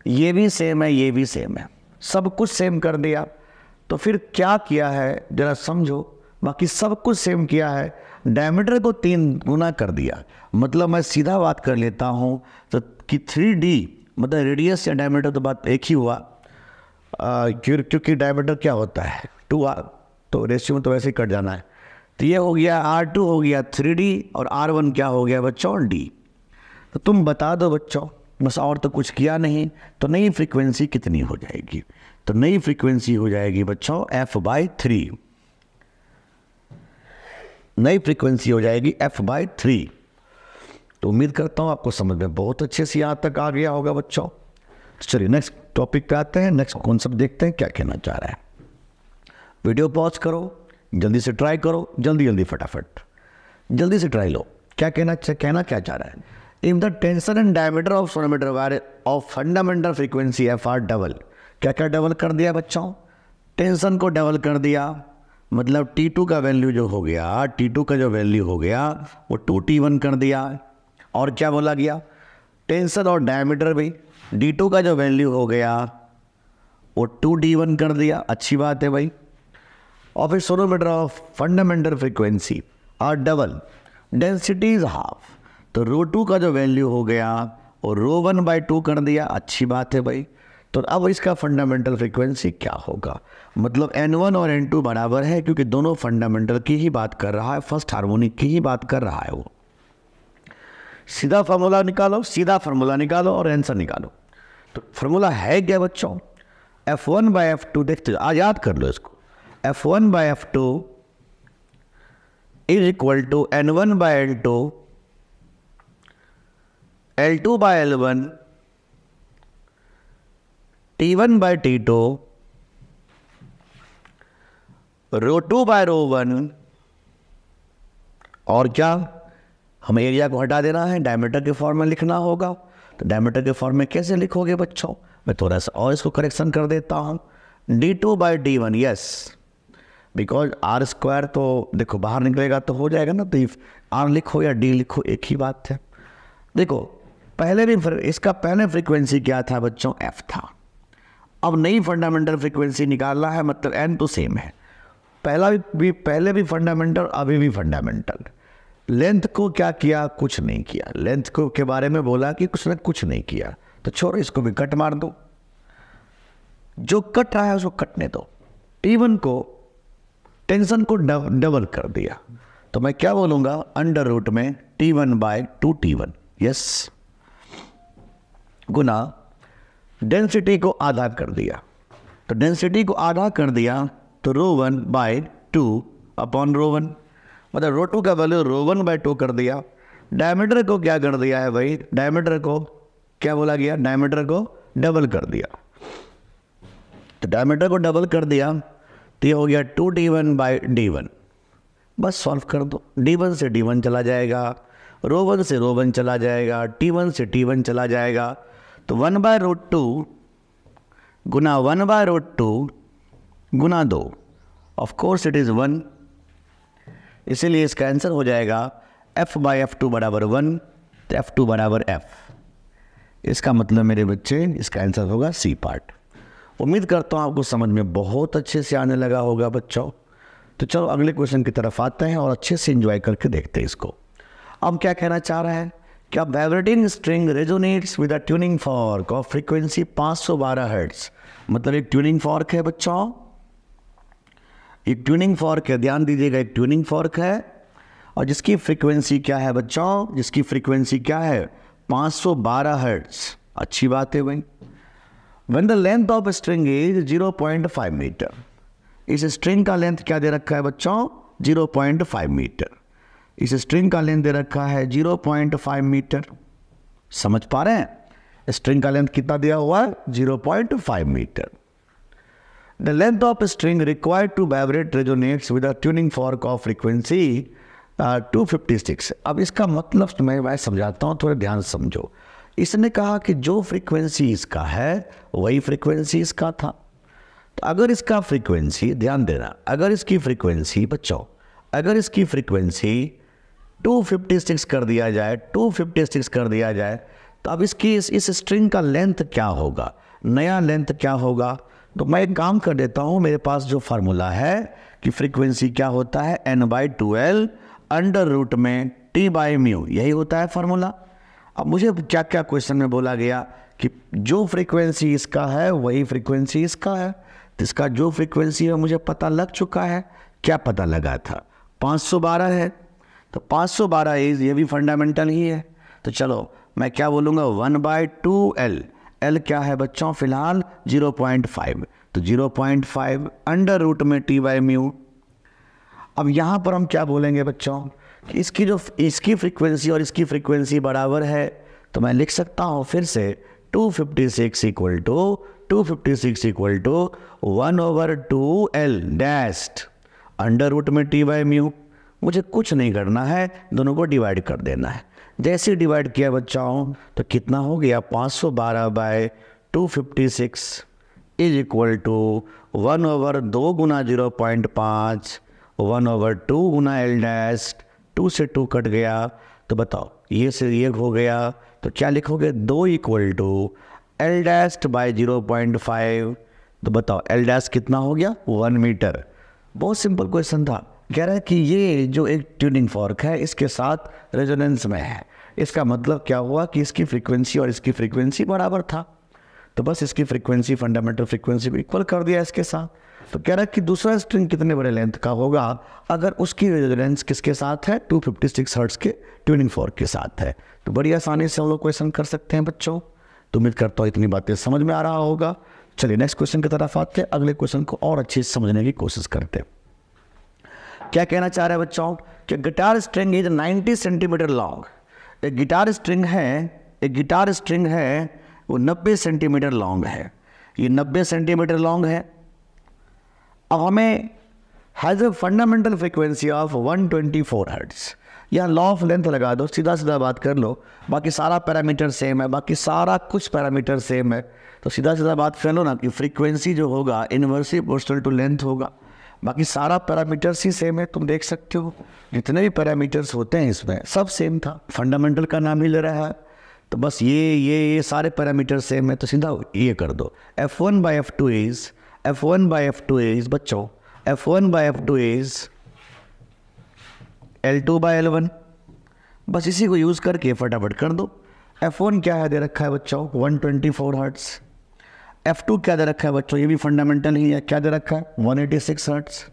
ये भी सेम है, ये भी सेम है, सब कुछ सेम कर दिया। तो फिर क्या किया है जरा समझो, बाकी सब कुछ सेम किया है, डायमीटर को 3 गुना कर दिया। मतलब मैं सीधा बात कर लेता हूँ तो कि 3D मतलब रेडियस या डायमीटर, तो बात एक ही हुआ, क्योंकि डायमीटर क्या होता है 2R, तो रेशियो में तो वैसे ही कट जाना है। तो ये हो गया R2 हो गया 3D और R1 क्या हो गया बच्चों, D। तो तुम बता दो बच्चों, बस और तो कुछ किया नहीं। तो नई फ्रीक्वेंसी कितनी हो जाएगी, तो नई फ्रीक्वेंसी हो जाएगी बच्चों F/3। नई फ्रीक्वेंसी हो जाएगी F/3। तो उम्मीद करता हूँ आपको समझ में बहुत अच्छे से यहाँ तक आ गया होगा बच्चों। तो चलिए नेक्स्ट टॉपिक पे आते हैं, नेक्स्ट कॉन्सेप्ट देखते हैं क्या कहना चाह रहा है। वीडियो पॉज करो, जल्दी से ट्राई करो, जल्दी जल्दी फटाफट जल्दी से ट्राई लो। क्या कहना क्या चाह रहा है, if the tension and diameter of sonometer wire of fundamental frequency F R double. क्या क्या डबल कर दिया बच्चों, टेंशन को डबल कर दिया, मतलब T2 का वैल्यू जो हो गया, T2 का जो वैल्यू हो गया वो 2T1 कर दिया। और क्या बोला गया, टेंशन और डायमीटर भी, D2 का जो वैल्यू हो गया वो 2D1 कर दिया, अच्छी बात है भाई। और फिर सोनोमीटर ऑफ फंडामेंटल फ्रीक्वेंसी और डबल, डेंसिटी इज हाफ, तो ρ2 का जो वैल्यू हो गया और ρ1/2 कर दिया, अच्छी बात है भाई। तो अब इसका फंडामेंटल फ्रीक्वेंसी क्या होगा, मतलब N1 और N2 बराबर है, क्योंकि दोनों फंडामेंटल की ही बात कर रहा है, फर्स्ट हार्मोनिक की ही बात कर रहा है वो। सीधा फार्मूला निकालो, सीधा फार्मूला निकालो और आंसर निकालो। तो फार्मूला है क्या बच्चों, F1/F2, देखते आज याद कर लो इसको, F1/F2 is equal to N1/N2 L2/L1 T1/T2 ρ2/ρ1। और क्या, हमें एरिया को हटा देना है, डायमीटर के फॉर्म में लिखना होगा। तो डायमीटर के फॉर्म में कैसे लिखोगे बच्चों, मैं थोड़ा सा और इसको करेक्शन कर देता हूँ, D2/D1, यस, बिकॉज R² तो देखो बाहर निकलेगा तो हो जाएगा ना, तो R लिखो या D लिखो एक ही बात है। देखो पहले भी इसका पहले फ्रीक्वेंसी क्या था बच्चों, F था। अब नई फंडामेंटल फ्रीक्वेंसी निकालना है, मतलब N तो सेम है, पहले भी फंडामेंटल, अभी भी फंडामेंटल। लेंथ को क्या किया, कुछ नहीं किया। लेंथ को के बारे में बोला कि उसने कुछ नहीं किया, तो छोड़ो इसको भी कट मार दो, जो कट रहा है उसको कटने दो। T1 को टेंशन को डबल कर दिया, तो मैं क्या बोलूंगा, अंडर रूट में T1/2T1, यस, गुना डेंसिटी को आधा कर दिया। तो डेंसिटी को आधा कर दिया तो ρ1/2 अपॉन ρ1, मतलब ρ2 का वैल्यू ρ1/2 कर दिया। डायमीटर को क्या कर दिया है भाई, डायमीटर को क्या बोला गया, डायमीटर को डबल कर दिया। तो डायमीटर को डबल कर दिया तो ये हो गया 2T1/D1। बस सॉल्व कर दो, D1 से D1 चला जाएगा, ρ1 से ρ1 चला जाएगा, T1 से T1 चला जाएगा। तो 1/√2 गुना 1/√2 गुना 2, ऑफ कोर्स इट इज़ 1, इसीलिए इसका आंसर हो जाएगा F/F2 बराबर 1, तो F2 बराबर F। इसका मतलब मेरे बच्चे इसका आंसर होगा सी पार्ट। उम्मीद करता हूँ आपको समझ में बहुत अच्छे से आने लगा होगा बच्चों। तो चलो अगले क्वेश्चन की तरफ आते हैं और अच्छे से एंजॉय करके देखते हैं इसको। अब क्या कहना चाह रहा है, क्या vibrating string resonates with a tuning fork of frequency 512 hertz. मतलब एक ट्यूनिंग फॉर्क है बच्चों, एक ट्यूनिंग फॉर्क है, ध्यान दीजिएगा, एक ट्यूनिंग फॉर्क है और जिसकी फ्रीक्वेंसी क्या है बच्चों, जिसकी फ्रीक्वेंसी क्या है 512 हर्ट्ज। अच्छी बात है भाई। When the length of a string is 0.5 metre, इस स्ट्रिंग का लेंथ क्या दे रखा है बच्चों, 0.5 मीटर। इस स्ट्रिंग का लेंथ दे रखा है 0.5 मीटर। समझ पा रहे हैं, स्ट्रिंग का लेंथ कितना दिया हुआ है, 0.5 metre. The length of a string required to vibrate resonates with a tuning fork of frequency 256। अब इसका मतलब मैं समझाता हूँ, थोड़ा ध्यान समझो। इसने कहा कि जो फ्रीक्वेंसी इसका है वही फ्रीक्वेंसी इसका था। तो अगर इसका फ्रीक्वेंसी, ध्यान देना, अगर इसकी फ्रीक्वेंसी बच्चों, अगर इसकी फ्रीक्वेंसी 256 कर दिया जाए, 256 कर दिया जाए, तो अब इसकी इस स्ट्रिंग का लेंथ क्या होगा, नया लेंथ क्या होगा। तो मैं एक काम कर देता हूँ, मेरे पास जो फार्मूला है कि फ्रीक्वेंसी क्या होता है, n/2L अंडर रूट में T/μ, यही होता है फार्मूला। अब मुझे क्या क्या क्वेश्चन में बोला गया कि जो फ्रीक्वेंसी इसका है वही फ्रीक्वेंसी इसका है। तो इसका जो फ्रीक्वेंसी है मुझे पता लग चुका है। क्या पता लगा था, 512 है, तो 512 इज, ये भी फंडामेंटल ही है। तो चलो मैं क्या बोलूँगा, 1/2L। L क्या है बच्चों, फिलहाल 0.5, तो 0.5 अंडर रूट में T/μ। अब यहाँ पर हम क्या बोलेंगे बच्चों कि इसकी फ्रीक्वेंसी और इसकी फ्रीक्वेंसी बराबर है, तो मैं लिख सकता हूँ फिर से 256 equal to 1/2L dashed under root में T/μ। मुझे कुछ नहीं करना है, दोनों को डिवाइड कर देना है। जैसे डिवाइड किया बच्चों तो कितना हो गया, 512/256 इज इक्वल टू 1/2 गुना 0.5 1/2 गुना L डैश्ड, 2 से 2 कट गया, तो बताओ ये से ये हो गया, तो क्या लिखोगे, 2 equal to L dashed by 0.5। तो बताओ L डैश कितना हो गया, 1 मीटर। बहुत सिंपल क्वेश्चन था। कह रहा है कि ये जो एक ट्यूनिंग फॉर्क है इसके साथ रेजोनेंस में है, इसका मतलब क्या हुआ कि इसकी फ्रीक्वेंसी और इसकी फ्रीक्वेंसी बराबर था। तो बस इसकी फ्रीक्वेंसी फंडामेंटल फ्रीक्वेंसी को इक्वल कर दिया इसके साथ। तो कह रहा है कि दूसरा स्ट्रिंग कितने बड़े लेंथ का होगा अगर उसकी रेजोनेंस किसके साथ है, 256 हर्ट्ज के ट्यूनिंग फॉर्क के साथ है। तो बड़ी आसानी से हम लोग क्वेश्चन कर सकते हैं बच्चों। तो उम्मीद करता हूँ इतनी बातें समझ में आ रहा होगा। चलिए नेक्स्ट क्वेश्चन की तरफ आते हैं, अगले क्वेश्चन को और अच्छे से समझने की कोशिश करते हैं। क्या कहना चाह रहे हैं बच्चों कि guitar string is 90 centimetre long. एक गिटार स्ट्रिंग है वो 90 सेंटीमीटर लॉन्ग है, ये 90 सेंटीमीटर लॉन्ग है। अब हमें has a fundamental frequency of 124 hertz. या लॉ ऑफ लेंथ लगा दो, सीधा सीधा बात कर लो, बाकी सारा पैरामीटर सेम है, बाकी सारा कुछ पैरामीटर सेम है, तो सीधा सीधा बात कर लो ना कि फ्रीक्वेंसी जो होगा इनवर्सली प्रोपोर्शनल टू लेंथ होगा। बाकी सारा पैरामीटर्स ही सेम है, तुम देख सकते हो जितने भी पैरामीटर्स होते हैं इसमें सब सेम था, फंडामेंटल का नाम ही ले रहा है। तो बस ये सारे पैरामीटर सेम है, तो सीधा ये कर दो, F1/F2 इज बच्चों F1/F2 इज L2/L1। बस इसी को यूज़ करके फटाफट कर दो। F1 क्या है दे रखा है बच्चों 124 हर्ट्स। F2 क्या दे रखा है बच्चों, ये भी फंडामेंटल ही है, क्या दे रखा है 186 hertz.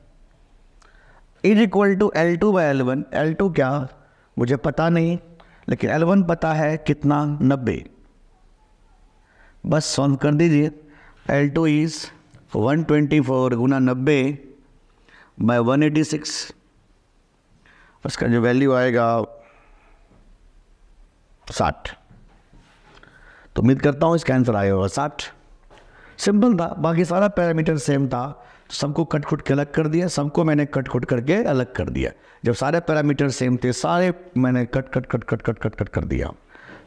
Is equal to L2 by L1। L2 क्या मुझे पता नहीं, लेकिन L1 पता है कितना 90। बस सॉल्व कर दीजिए। L2 इज 124 गुना 90 बाई 186, उसका जो वैल्यू आएगा 60। तो उम्मीद करता हूँ इसका आंसर आया होगा 60। सिंपल था, बाकी सारा पैरामीटर सेम था, तो सबको कट खुट के अलग कर दिया, सबको मैंने कट खुट करके अलग कर दिया। जब सारे पैरामीटर सेम थे सारे मैंने कट कर दिया।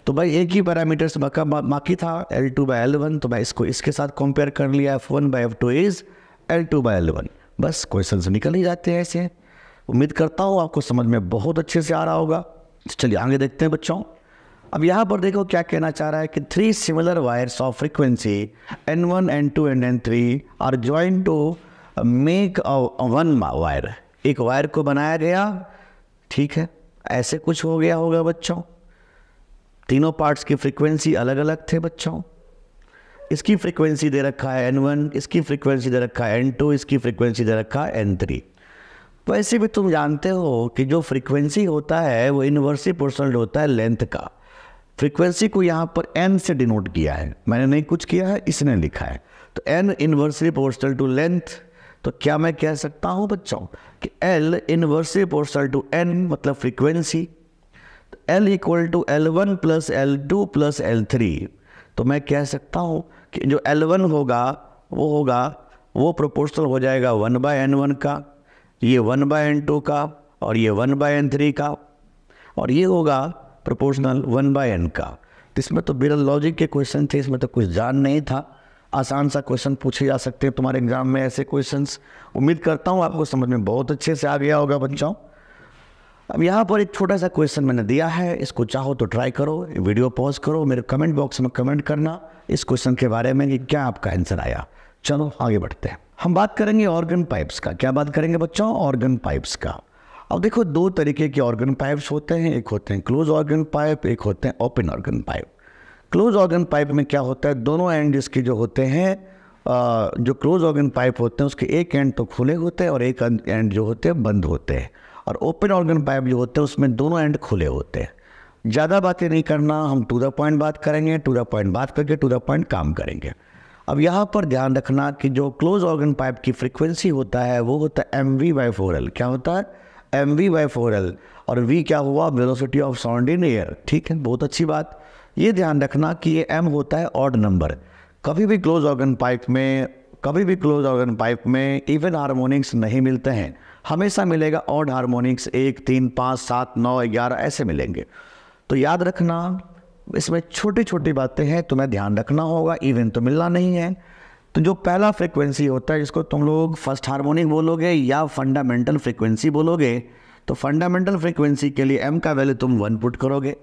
तो भाई एक ही पैरामीटर से बाकी था L2 बाई L1, तो भाई इसको इसके साथ कंपेयर कर लिया। F1 by F2 is L2 by L1। बस क्वेश्चन से निकल ही जाते हैं ऐसे। उम्मीद करता हूँ आपको समझ में बहुत अच्छे से आ रहा होगा। चलिए आगे देखते हैं बच्चों। अब यहाँ पर देखो क्या कहना चाह रहा है कि 3 similar wires of frequency N1, N2 and N3 are join to make one wire. एक वायर को बनाया गया, ठीक है, ऐसे कुछ हो गया होगा बच्चों। तीनों पार्ट्स की फ्रीक्वेंसी अलग अलग थे बच्चों। इसकी फ्रीक्वेंसी दे रखा है N1, इसकी फ्रीक्वेंसी दे रखा है N2, इसकी फ्रीक्वेंसी दे रखा है N3। वैसे भी तुम जानते हो कि जो फ्रीक्वेंसी होता है वो इनवर्सली प्रोपोर्शनल होता है लेंथ का। फ्रीक्वेंसी को यहाँ पर n से डिनोट किया है, मैंने नहीं कुछ किया है, इसने लिखा है। तो n inversely proportional to length, तो क्या मैं कह सकता हूँ बच्चों कि L inversely proportional to n मतलब frequency. L equal to L1 plus L2 plus L3। तो मैं कह सकता हूँ कि जो L1 होगा वो प्रोपोर्शनल हो जाएगा 1 बाय N1 का, ये 1 बाय N2 का, और ये 1 बाय N3 का, और ये होगा प्रोपोर्शनल 1 बाय N का। तो इसमें तो बिना लॉजिक के क्वेश्चन थे, इसमें तो कुछ जान नहीं था। आसान सा क्वेश्चन पूछे जा सकते हैं तुम्हारे एग्जाम में ऐसे क्वेश्चंस। उम्मीद करता हूँ आपको समझ में बहुत अच्छे से आ गया होगा बच्चों। अब यहाँ पर एक छोटा सा क्वेश्चन मैंने दिया है, इसको चाहो तो ट्राई करो, वीडियो पॉज करो, मेरे कमेंट बॉक्स में कमेंट करना इस क्वेश्चन के बारे में कि क्या आपका आंसर आया। चलो आगे बढ़ते हैं। हम बात करेंगे ऑर्गन पाइप्स का। क्या बात करेंगे बच्चों? ऑर्गन पाइप्स का। अब देखो दो तरीके के ऑर्गन पाइप्स होते हैं, एक होते हैं क्लोज ऑर्गन पाइप, एक होते हैं open organ pipe. Close organ pipe में क्या होता है, दोनों एंड इसके जो होते हैं, जो क्लोज ऑर्गन पाइप होते हैं उसके एक एंड तो खुले होते हैं और एक एंड जो होते हैं बंद होते हैं। और ओपन ऑर्गन पाइप जो होते हैं उसमें दोनों एंड खुले होते हैं। ज़्यादा बातें नहीं करना, हम टू द पॉइंट बात करेंगे, टू द पॉइंट बात करके टू द पॉइंट काम करेंगे। अब यहाँ पर ध्यान रखना कि जो क्लोज ऑर्गन पाइप की फ्रीक्वेंसी होता है वो होता है mv/4l। क्या होता है? mv/4l। और v क्या हुआ? Velocity of sound in air. ठीक है, बहुत अच्छी बात। ये ध्यान रखना कि ये m होता है ऑड नंबर। कभी भी क्लोज ऑर्गन पाइप में इवन हार्मोनिक्स नहीं मिलते हैं, हमेशा मिलेगा ऑड हार्मोनिक्स, 1, 3, 5, 7, 9, 11 ऐसे मिलेंगे। तो याद रखना इसमें छोटी छोटी बातें हैं, तुम्हें ध्यान रखना होगा, इवन तो मिलना नहीं है। तो जो पहला फ्रीक्वेंसी होता है जिसको तुम लोग फर्स्ट हार्मोनिक बोलोगे या फंडामेंटल फ्रीक्वेंसी बोलोगे, तो फंडामेंटल फ्रीक्वेंसी के लिए m का वैल्यू तुम 1 पुट करोगे।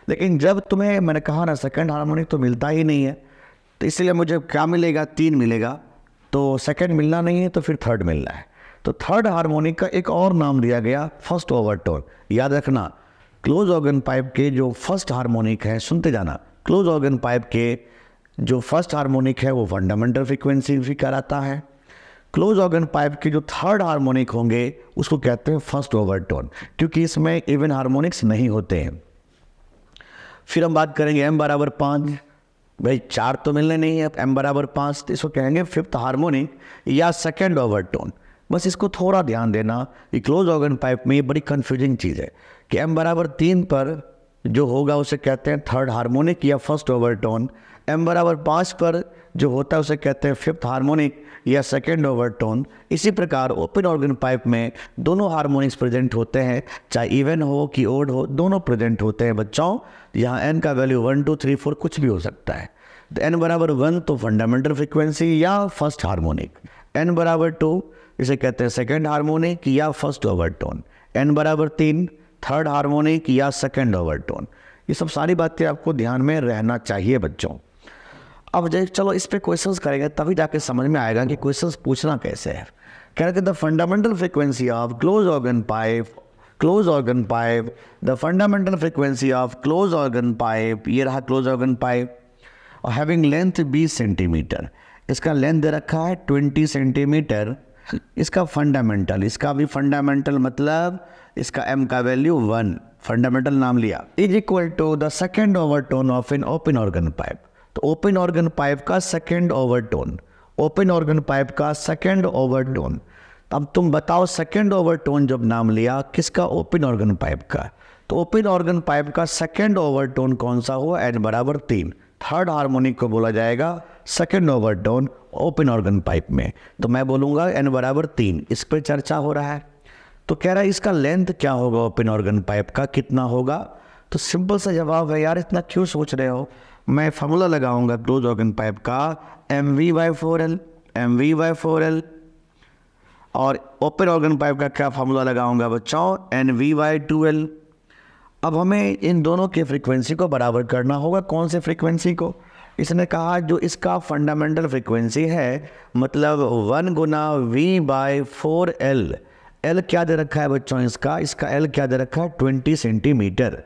लेकिन जब तुम्हें मैंने कहा ना सेकंड हार्मोनिक तो मिलता ही नहीं है, तो इसलिए मुझे क्या मिलेगा? 3 मिलेगा। तो सेकंड मिलना नहीं है तो फिर थर्ड मिलना है। तो थर्ड हार्मोनिक का एक और नाम दिया गया फर्स्ट ओवरटोन। याद रखना क्लोज ऑर्गन पाइप के जो फर्स्ट हार्मोनिक है, सुनते जाना, क्लोज ऑर्गन पाइप के जो फर्स्ट हार्मोनिक है वो फंडामेंटल फ्रीक्वेंसी भी कहलाता है। क्लोज ऑर्गन पाइप के जो थर्ड हार्मोनिक होंगे उसको कहते हैं फर्स्ट ओवरटोन, क्योंकि इसमें इवन हार्मोनिक्स नहीं होते हैं। फिर हम बात करेंगे m/5। भाई 4 तो मिलने नहीं है, m/5, तो इसको कहेंगे फिफ्थ हार्मोनिक या सेकेंड ओवरटोन। बस इसको थोड़ा ध्यान देना कि क्लोज ऑर्गन पाइप में ये बड़ी कंफ्यूजिंग चीज़ है कि m/3 पर जो होगा उसे कहते हैं थर्ड हार्मोनिक या फर्स्ट ओवरटोन, m/5 पर जो होता है उसे कहते हैं फिफ्थ हार्मोनिक या सेकेंड ओवरटोन। इसी प्रकार ओपन ऑर्गन पाइप में दोनों हार्मोनिक्स प्रेजेंट होते हैं, चाहे इवन हो कि ओड हो, दोनों प्रेजेंट होते हैं बच्चों। यहाँ n का वैल्यू 1, 2, 3, 4 कुछ भी हो सकता है। तो n/1 तो फंडामेंटल फ्रीक्वेंसी या फर्स्ट हार्मोनिक, n/2 इसे कहते हैं सेकेंड हार्मोनिक या first overtone, n/3 third harmonic या सेकेंड ओवरटोन। ये सब सारी बातें आपको ध्यान में रहना चाहिए बच्चों। अब चलो इस पे क्वेश्चंस करेंगे तभी जाके समझ में आएगा कि क्वेश्चंस पूछना कैसे है। कह रहे थे the fundamental frequency of close organ pipe close organ pipe, the fundamental frequency of close organ pipe, ये रहा क्लोज ऑर्गन पाइप, और हैविंग लेंथ 20 सेंटीमीटर, इसका लेंथ दे रखा है 20 सेंटीमीटर, इसका फंडामेंटल, इसका भी फंडामेंटल मतलब इसका m का वैल्यू 1, फंडामेंटल नाम लिया, is equal to the second overtone of an open organ pipe. तो ओपन ऑर्गन पाइप का second overtone, open organ pipe का सेकेंड ओवरटोन। अब तुम बताओ सेकेंड ओवरटोन जब नाम लिया किसका, ओपन ऑर्गन पाइप का, तो ओपन ऑर्गन पाइप का सेकेंड ओवरटोन कौन सा हुआ, n बराबर 3, थर्ड हार्मोनिक को बोला जाएगा second overtone open organ pipe में। तो मैं बोलूँगा n बराबर 3, इस पर चर्चा हो रहा है। तो कह रहा है इसका लेंथ क्या होगा ओपन ऑर्गन पाइप का, कितना होगा। तो सिंपल सा जवाब है यार, इतना क्यों सोच रहे हो, मैं फार्मूला लगाऊंगा क्लोज ऑर्गन पाइप का mv/4l, mv/4l, और ओपन ऑर्गन पाइप का क्या फार्मूला लगाऊंगा बच्चों, nv/2l। अब हमें इन दोनों के फ्रीक्वेंसी को बराबर करना होगा। कौन से फ्रीक्वेंसी को, इसने कहा जो इसका फंडामेंटल फ्रीक्वेंसी है, मतलब 1 गुना v/4l, l क्या दे रखा है बच्चों, इसका l क्या दे रखा है 20 सेंटीमीटर।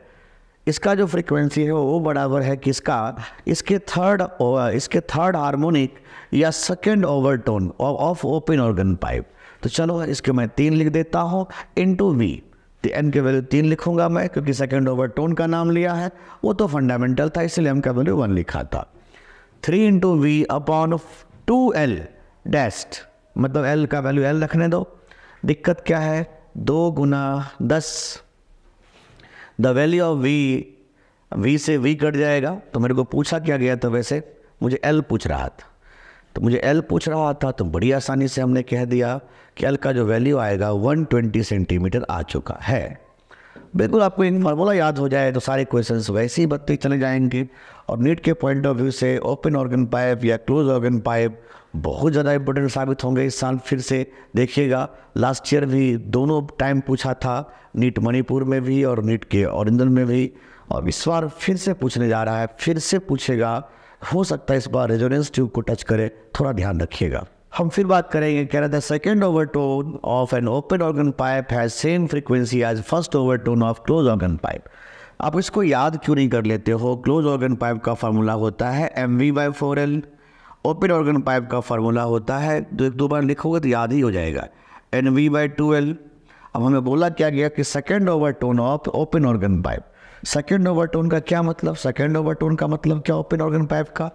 इसका जो फ्रीक्वेंसी है वो बराबर है किसका, इसके थर्ड हार्मोनिक या second overtone of open organ pipe. तो चलो इसके मैं 3 लिख देता हूँ इंटू वी, तो n के वैल्यू 3 लिखूंगा मैं, क्योंकि सेकेंड ओवरटोन का नाम लिया है, वो तो फंडामेंटल था इसलिए m का वैल्यू 1 लिखा था। 3 into v upon 2l dashed, मतलब l का वैल्यू l रखने दो। दिक्कत क्या है, 2 गुना 10, द वैल्यू ऑफ v से v कट जाएगा। तो मेरे को पूछा क्या गया था, वैसे मुझे l पूछ रहा था, तो मुझे l पूछ रहा था, तो बड़ी आसानी से हमने कह दिया कि l का जो वैल्यू आएगा 120 सेंटीमीटर आ चुका है। बिल्कुल आपको इन फार्मूला याद हो जाए तो सारे क्वेश्चंस वैसे ही बनते चले जाएंगे। और नीट के पॉइंट ऑफ व्यू से ओपन ऑर्गन पाइप या क्लोज ऑर्गन पाइप बहुत ज़्यादा इंपॉर्टेंट साबित होंगे इस साल। फिर से देखिएगा, लास्ट ईयर भी दोनों टाइम पूछा था, नीट मणिपुर में भी और नीट के ओरिजिनल में भी, और इस बार फिर से पूछने जा रहा है, फिर से पूछेगा, हो सकता है इस बार रेजोनेंस ट्यूब को टच करे, थोड़ा ध्यान रखिएगा। हम फिर बात करेंगे, कह रहा था second overtone of an open organ pipe has same frequency as first overtone of close organ pipe. आप इसको याद क्यों नहीं कर लेते हो, क्लोज ऑर्गन पाइप का फार्मूला होता है mv/4l, ओपन ऑर्गन पाइप का फार्मूला होता है, दो बार लिखोगे तो याद ही हो जाएगा, nv/2l। अब हमें बोला क्या गया कि second overtone of open organ pipe, second overtone का क्या मतलब, सेकेंड ओवरटोन का मतलब क्या ओपन ऑर्गन पाइप का,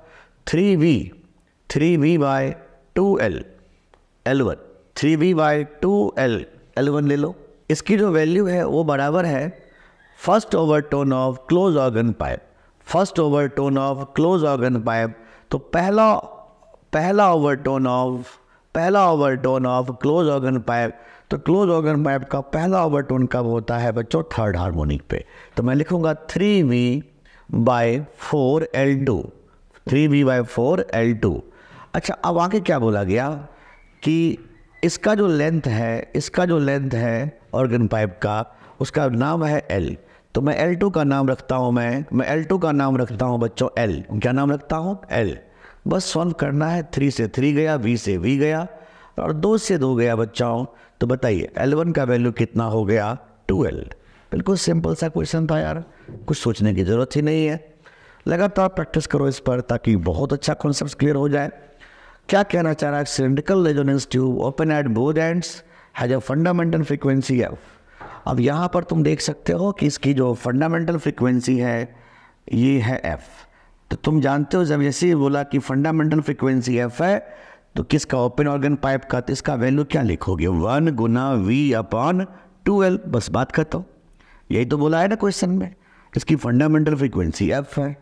3v/2l, L1, 3v/2l, L1 ले लो। इसकी जो वैल्यू है वो बराबर है first overtone of close organ pipe, first overtone of close organ pipe. तो पहला overtone of close organ pipe, तो क्लोज ऑर्गन पाइप का पहला ओवरटोन कब होता है बच्चों, थर्ड हार्मोनिक पे। तो मैं लिखूंगा 3v/4l2, 3v/4l2। अच्छा, अब आगे क्या बोला गया कि इसका जो लेंथ है ऑर्गन पाइप का, उसका नाम है L। तो मैं L2 का नाम रखता हूँ, मैं L2 का नाम रखता हूँ बच्चों L। क्या नाम रखता हूँ, L। बस सॉल्व करना है, 3 से 3 गया, V से V गया, और 2 से 2 गया बच्चों। तो बताइए L1 का वैल्यू कितना हो गया, 2L। बिल्कुल सिंपल सा क्वेश्चन था यार, कुछ सोचने की ज़रूरत ही नहीं है। लगातार प्रैक्टिस करो इस पर ताकि बहुत अच्छा कॉन्सेप्ट क्लियर हो जाए। क्या कहना चाह रहा है, cylindrical resonance tube open at both ends has a fundamental frequency f। अब यहाँ पर तुम देख सकते हो कि इसकी जो फंडामेंटल फ्रीक्वेंसी है ये है f। तो तुम जानते हो जब जैसे ही बोला कि फंडामेंटल फ्रीक्वेंसी f है, तो किसका, ओपन ऑर्गन पाइप का, तो इसका वैल्यू क्या लिखोगे, 1 गुना v/2l, बस बात खत्म। यही तो बोला है ना क्वेश्चन में, इसकी फंडामेंटल फ्रीक्वेंसी f है,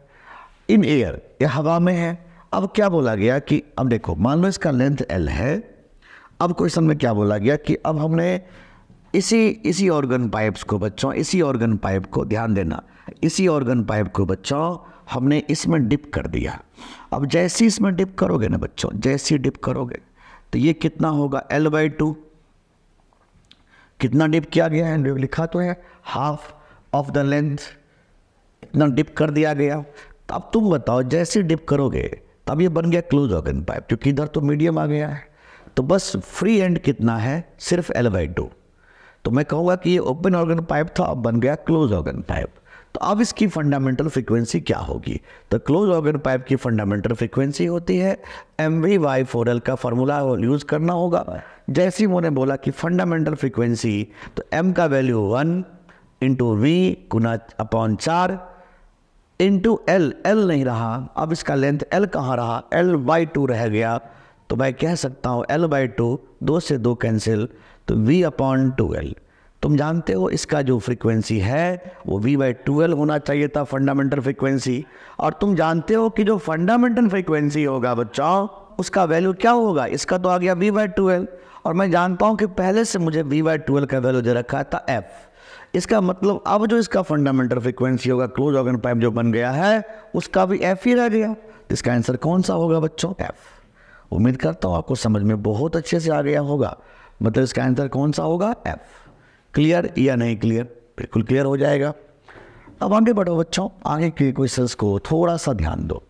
इन एयर, या हवा में है। अब क्या बोला गया कि अब देखो, मान लो इसका लेंथ L है। अब क्वेश्चन में क्या बोला गया कि अब हमने इसी ऑर्गन पाइप्स को बच्चों, इसी ऑर्गन पाइप को ध्यान देना, इसी ऑर्गन पाइप को बच्चों हमने इसमें डिप कर दिया। अब जैसे इसमें डिप करोगे ना बच्चों, जैसे डिप करोगे तो ये कितना होगा, L/2। कितना डिप किया गया है, लिखा तो है हाफ ऑफ द लेंथ, इतना डिप कर दिया गया। अब तुम बताओ, जैसे डिप करोगे तब ये बन गया क्लोज ऑर्गन पाइप, क्योंकि इधर तो मीडियम आ गया है। तो बस फ्री एंड कितना है, सिर्फ L/2। तो मैं कहूँगा कि ये ओपन ऑर्गन पाइप था, अब बन गया क्लोज ऑर्गन पाइप। तो अब इसकी फंडामेंटल फ्रीक्वेंसी क्या होगी? तो क्लोज ऑर्गन पाइप की फंडामेंटल फ्रीक्वेंसी होती है MV/4L का फॉर्मूला यूज़ करना होगा। जैसे ही मैंने बोला कि फंडामेंटल फ्रीक्वेंसी, तो M का वैल्यू 1 इंटू V गुना अपॉन 4 इंटू L, L नहीं रहा, अब इसका लेंथ L कहाँ रहा, L/2 रह गया। तो मैं कह सकता हूँ L/2, 2 से 2 कैंसिल, तो V/2L। तुम जानते हो इसका जो फ्रीक्वेंसी है वो V/2L होना चाहिए था फंडामेंटल फ्रीक्वेंसी। और तुम जानते हो कि जो फंडामेंटल फ्रीक्वेंसी होगा बच्चों, उसका वैल्यू क्या होगा? इसका तो आ गया V/2L, और मैं जानता हूँ कि पहले से मुझे V/2L का वैल्यू दे रखा था F। इसका मतलब अब जो इसका फंडामेंटल फ्रीक्वेंसी होगा, क्लोज ऑर्गन पाइप जो बन गया है, उसका भी F ही रह गया। इसका आंसर कौन सा होगा बच्चों? F। उम्मीद करता हूँ आपको समझ में बहुत अच्छे से आ गया होगा। मतलब इसका आंसर कौन सा होगा? F। क्लियर या नहीं क्लियर? बिल्कुल क्लियर हो जाएगा। अब आगे बढ़ो बच्चों, आगे के क्वेश्चंस को थोड़ा सा ध्यान दो।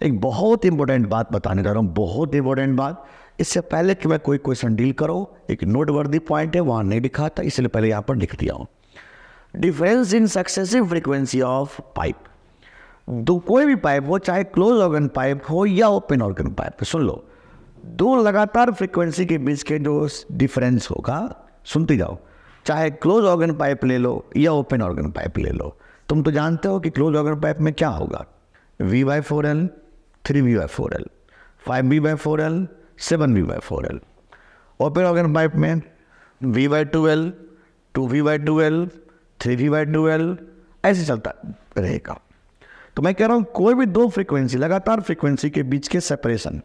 एक बहुत इंपॉर्टेंट बात बताने जा रहा हूँ, बहुत इंपॉर्टेंट बात। इससे पहले कि मैं कोई क्वेश्चन डील करो, एक नोटवर्दी पॉइंट है, वहाँ नहीं लिखा था, इसलिए पहले यहाँ पर लिख दिया हूँ। Difference in successive frequency of pipe. दो कोई भी पाइप हो, चाहे क्लोज ऑर्गन पाइप हो या ओपन ऑर्गन पाइप, सुन लो, दो लगातार फ्रीक्वेंसी के बीच के जो डिफरेंस होगा, सुनते जाओ, चाहे क्लोज ऑर्गन पाइप ले लो या ओपन ऑर्गन पाइप ले लो। तुम तो जानते हो कि क्लोज ऑर्गन पाइप में क्या होगा? V/4L, 3V/4L, 5V/4L, 7V/4L। Open organ pipe में V/2L, 2V/2L, 3V/2L, ऐसे चलता रहेगा। तो मैं कह रहा हूँ कोई भी दो फ्रीक्वेंसी, लगातार फ्रीक्वेंसी के बीच के सेपरेशन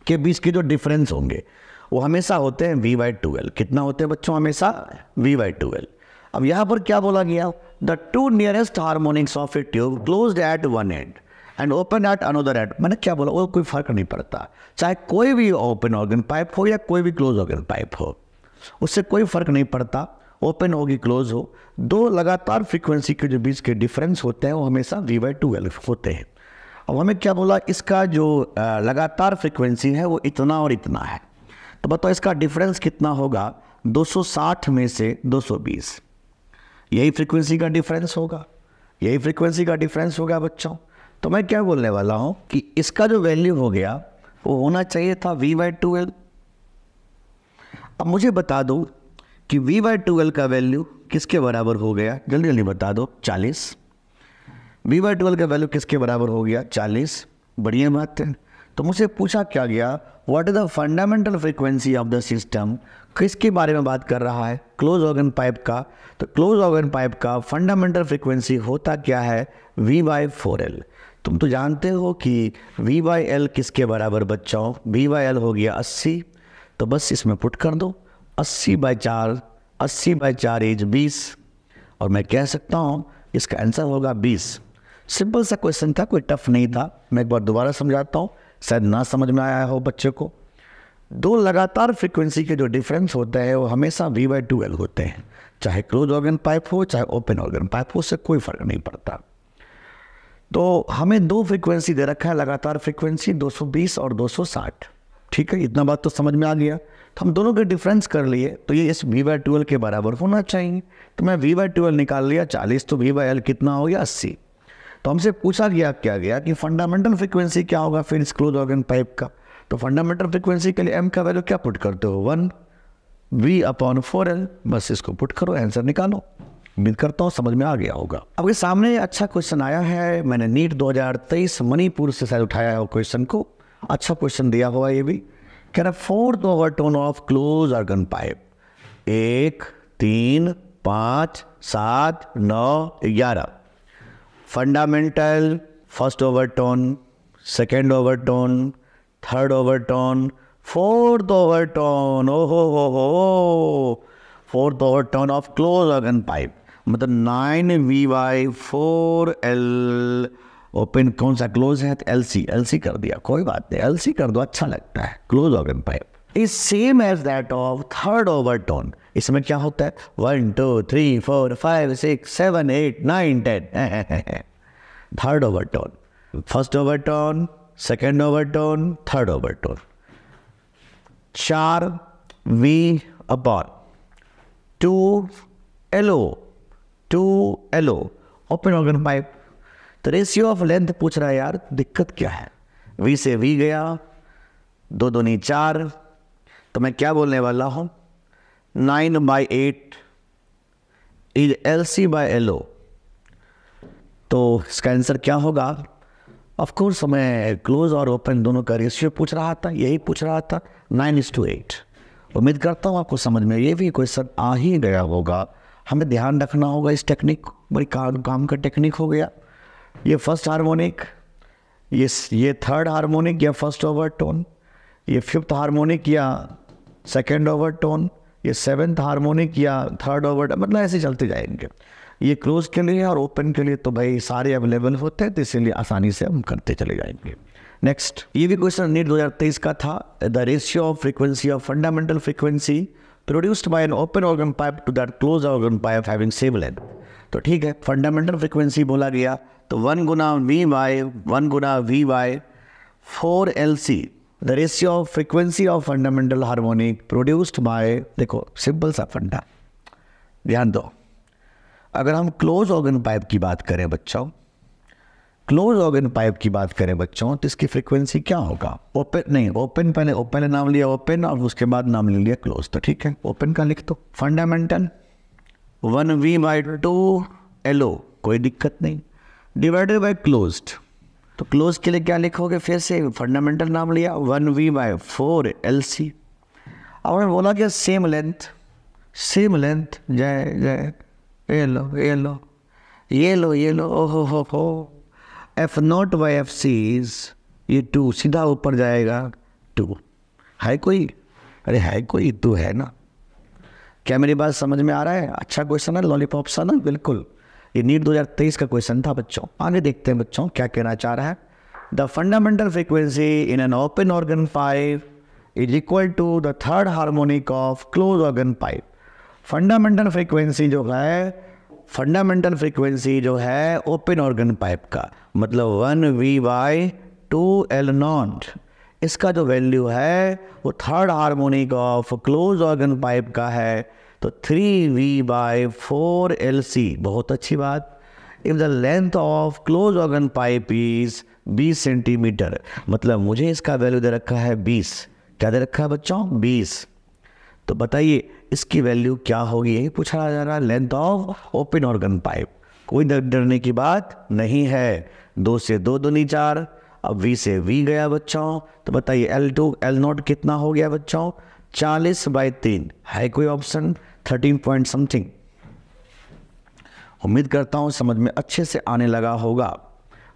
के बीच के जो डिफरेंस होंगे वो हमेशा होते हैं V/2L। कितना होते हैं बच्चों? हमेशा V/2L। अब यहाँ पर क्या बोला गया? The two nearest harmonics of A tube closed eight one and and open at another and. मैंने क्या बोला? वो कोई फर्क नहीं पड़ता, चाहे कोई भी ओपन ऑर्गन पाइप हो या कोई भी क्लोज ऑर्गन पाइप हो, उससे कोई फर्क नहीं पड़ता, ओपन होगी क्लोज हो, दो लगातार फ्रीक्वेंसी के जो बीच के डिफरेंस होते हैं वो हमेशा V/2L होते हैं। अब हमें क्या बोला? इसका जो लगातार फ्रीक्वेंसी है वो इतना और इतना है। तो बताओ इसका डिफरेंस कितना होगा? 260 में से 220, यही फ्रीक्वेंसी का डिफरेंस होगा, यही फ्रीक्वेंसी का डिफरेंस होगा बच्चों। तो मैं क्या बोलने वाला हूं कि इसका जो वैल्यू हो गया वो होना चाहिए था V/2L। अब मुझे बता दो कि V/2L का वैल्यू किसके बराबर हो गया? जल्दी जल्दी बता दो। 40। V/2L का वैल्यू किसके बराबर हो गया? 40। बढ़िया बात है। तो मुझे पूछा क्या गया, what is the fundamental frequency of the system? किसके बारे में बात कर रहा है? क्लोज ऑर्गन पाइप का। तो क्लोज ऑर्गन पाइप का फंडामेंटल फ्रीक्वेंसी होता क्या है? V/4L। तुम तो जानते हो कि V/L किसके बराबर बच्चों? V/L हो गया 80। तो बस इसमें पुट कर दो 80/4, 80/4 इज 20, और मैं कह सकता हूँ इसका आंसर होगा 20। सिंपल सा क्वेश्चन था, कोई टफ नहीं था। मैं एक बार दोबारा समझाता हूँ, शायद ना समझ में आया हो बच्चे को। दो लगातार फ्रीक्वेंसी के जो डिफरेंस होते हैं वो हमेशा V/2L होते हैं, चाहे क्लोज ऑर्गन पाइप हो चाहे ओपन ऑर्गन पाइप हो, उससे कोई फर्क नहीं पड़ता। तो हमें दो फ्रीक्वेंसी दे रखा है, लगातार फ्रीक्वेंसी 220 और 260। ठीक है, इतना बात तो समझ में आ गया। तो हम दोनों के डिफरेंस कर लिए, तो ये इस V/2L के बराबर होना चाहिए। तो मैं V/2L निकाल लिया 40, तो V/L कितना हो गया? 80। तो हमसे पूछा गया क्या गया कि फंडामेंटल फ्रीक्वेंसी क्या होगा फिर इस क्लोज ऑर्गन पाइप का। तो फंडामेंटल फ्रीक्वेंसी के लिए M का वैल्यू क्या पुट करते हो? 1 V/4L। बस इसको पुट करो, आंसर निकालो। उम्मीद करता हूँ समझ में आ गया होगा। अब ये सामने अच्छा क्वेश्चन आया है, मैंने नीट 2023 मणिपुर से शायद उठाया है वो क्वेश्चन को। अच्छा क्वेश्चन दिया हुआ ये भी, कह रहा fourth overtone of close organ pipe 1, 3, 5, 7, 9, 11। Fundamental, first overtone, second overtone, third overtone, fourth overtone. हो fourth overtone of close organ pipe, मतलब 9V/4L। ओपन कौन सा क्लोज है? LC कर दिया, कोई बात नहीं, LC कर दो, अच्छा लगता है। Close organ pipe is same as that of third overtone. इसमें क्या होता है? 1, 2, 3, 4, 5, 6, 7, 8, 9, 10। Third overtone, first overtone, second overtone, third overtone. 4V/2 2LO, 2LO open organ pipe. तो रेशियो ऑफ लेंथ पूछ रहा है यार, दिक्कत क्या है? V से V गया, 2 दूनी 4, तो मैं क्या बोलने वाला हूँ, 9/8 इज LC/LO। तो इसका आंसर क्या होगा? ऑफ कोर्स हमें क्लोज और ओपन दोनों का रेशियो पूछ रहा था, यही पूछ रहा था, 9:8। उम्मीद करता हूँ आपको समझ में ये भी क्वेश्चन आ ही गया होगा। हमें ध्यान रखना होगा इस टेक्निक, बड़ी काम का टेक्निक हो गया। ये फर्स्ट हार्मोनिक, ये थर्ड हार्मोनिक या फर्स्ट ओवरटोन, ये फिफ्थ हार्मोनिक या सेकेंड ओवरटोन, ये सेवेंथ हार्मोनिक या थर्ड ओवरटोन, मतलब ऐसे चलते जाएंगे। ये क्लोज के लिए और ओपन के लिए तो भाई सारे अवेलेबल होते हैं, तो इसीलिए आसानी से हम करते चले जाएंगे। नेक्स्ट, ये भी क्वेश्चन नीट 2023 का था। The ratio of frequency of fundamental frequency produced by an open organ pipe to that close organ pipe having same length. तो ठीक है, फंडामेंटल फ्रीक्वेंसी बोला गया तो 1 गुना V by 4LC the ratio of frequency of fundamental harmonic produced by, देखो simple सा फंडा, ध्यान दो। अगर हम क्लोज ऑर्गन पाइप की बात करें बच्चों, क्लोज ऑर्गन पाइप की बात करें बच्चों, तो इसकी फ्रीक्वेंसी क्या होगा? ओपन नहीं, ओपन पहले नाम लिया ओपन और उसके बाद नाम ले लिया क्लोज। तो ठीक है, ओपन का लिख दो, फंडामेंटल 1V/2LO, कोई दिक्कत नहीं, डिवाइडेड बाय क्लोज्ड। तो क्लोज के लिए क्या लिखोगे? फिर से फंडामेंटल नाम लिया, 1V/4LC। और मैं बोला कि सेम लेंथ, जय ये लो, ओहो, F0/FC ये 2 सीधा ऊपर जाएगा 2। है कोई? अरे है कोई? 2 है ना? क्या मेरी बात समझ में आ रहा है? अच्छा क्वेश्चन है, लॉलीपॉप सा ना, बिल्कुल। ये नीट 2023 का क्वेश्चन था बच्चों। आगे देखते हैं बच्चों क्या कहना चाह रहा है। The fundamental frequency in an open organ pipe is equal to the third harmonic of close organ pipe. Fundamental frequency जो है ओपन ऑर्गन पाइप का, मतलब 1V/2L0, इसका जो वैल्यू है वो third harmonic of close organ pipe का है, तो 3V/4LC। बहुत अच्छी बात। If the length of close organ pipe is 20 centimetre, मतलब मुझे इसका वैल्यू दे रखा है 20। क्या दे रखा है बच्चों? 20। तो बताइए इसकी वैल्यू क्या होगी, यही पूछा जा रहा है, length of open organ pipe. कोई डरने की बात नहीं है। 2 से 2 दूनी 4, अब V से V गया बच्चों, तो बताइए L2 L0 कितना हो गया बच्चों? 40/3। है कोई ऑप्शन? 13 point something. उम्मीद करता हूँ समझ में अच्छे से आने लगा होगा।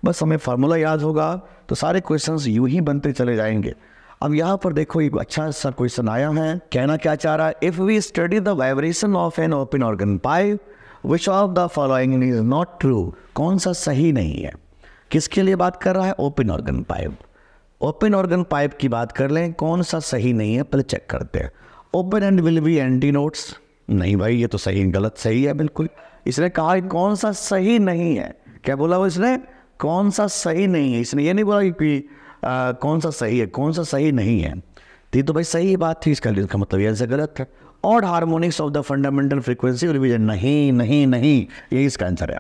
बस हमें फार्मूला याद होगा तो सारे क्वेश्चंस यूं ही बनते चले जाएंगे। अब यहाँ पर देखो एक अच्छा सा क्वेश्चन आया है, कहना क्या चाह रहा है? If we study the vibration of an open organ pipe which of the following is not true. कौन सा सही नहीं है? किसके लिए बात कर रहा है? Open organ pipe. Open organ pipe की बात कर लें, कौन सा सही नहीं है पहले चेक करते हैं। Open and will be anti notes, नहीं भाई ये तो सही गलत सही है बिल्कुल। इसने कहा कौन सा सही नहीं है, क्या बोला वो इसने? कौन सा सही नहीं है। इसने ये नहीं बोला कि कौन सा सही है, कौन सा सही नहीं है। तो भाई सही बात थी, इसका मतलब ये गलत है। Odd harmonics of the fundamental frequency revision, नहीं, यही इसका आंसर है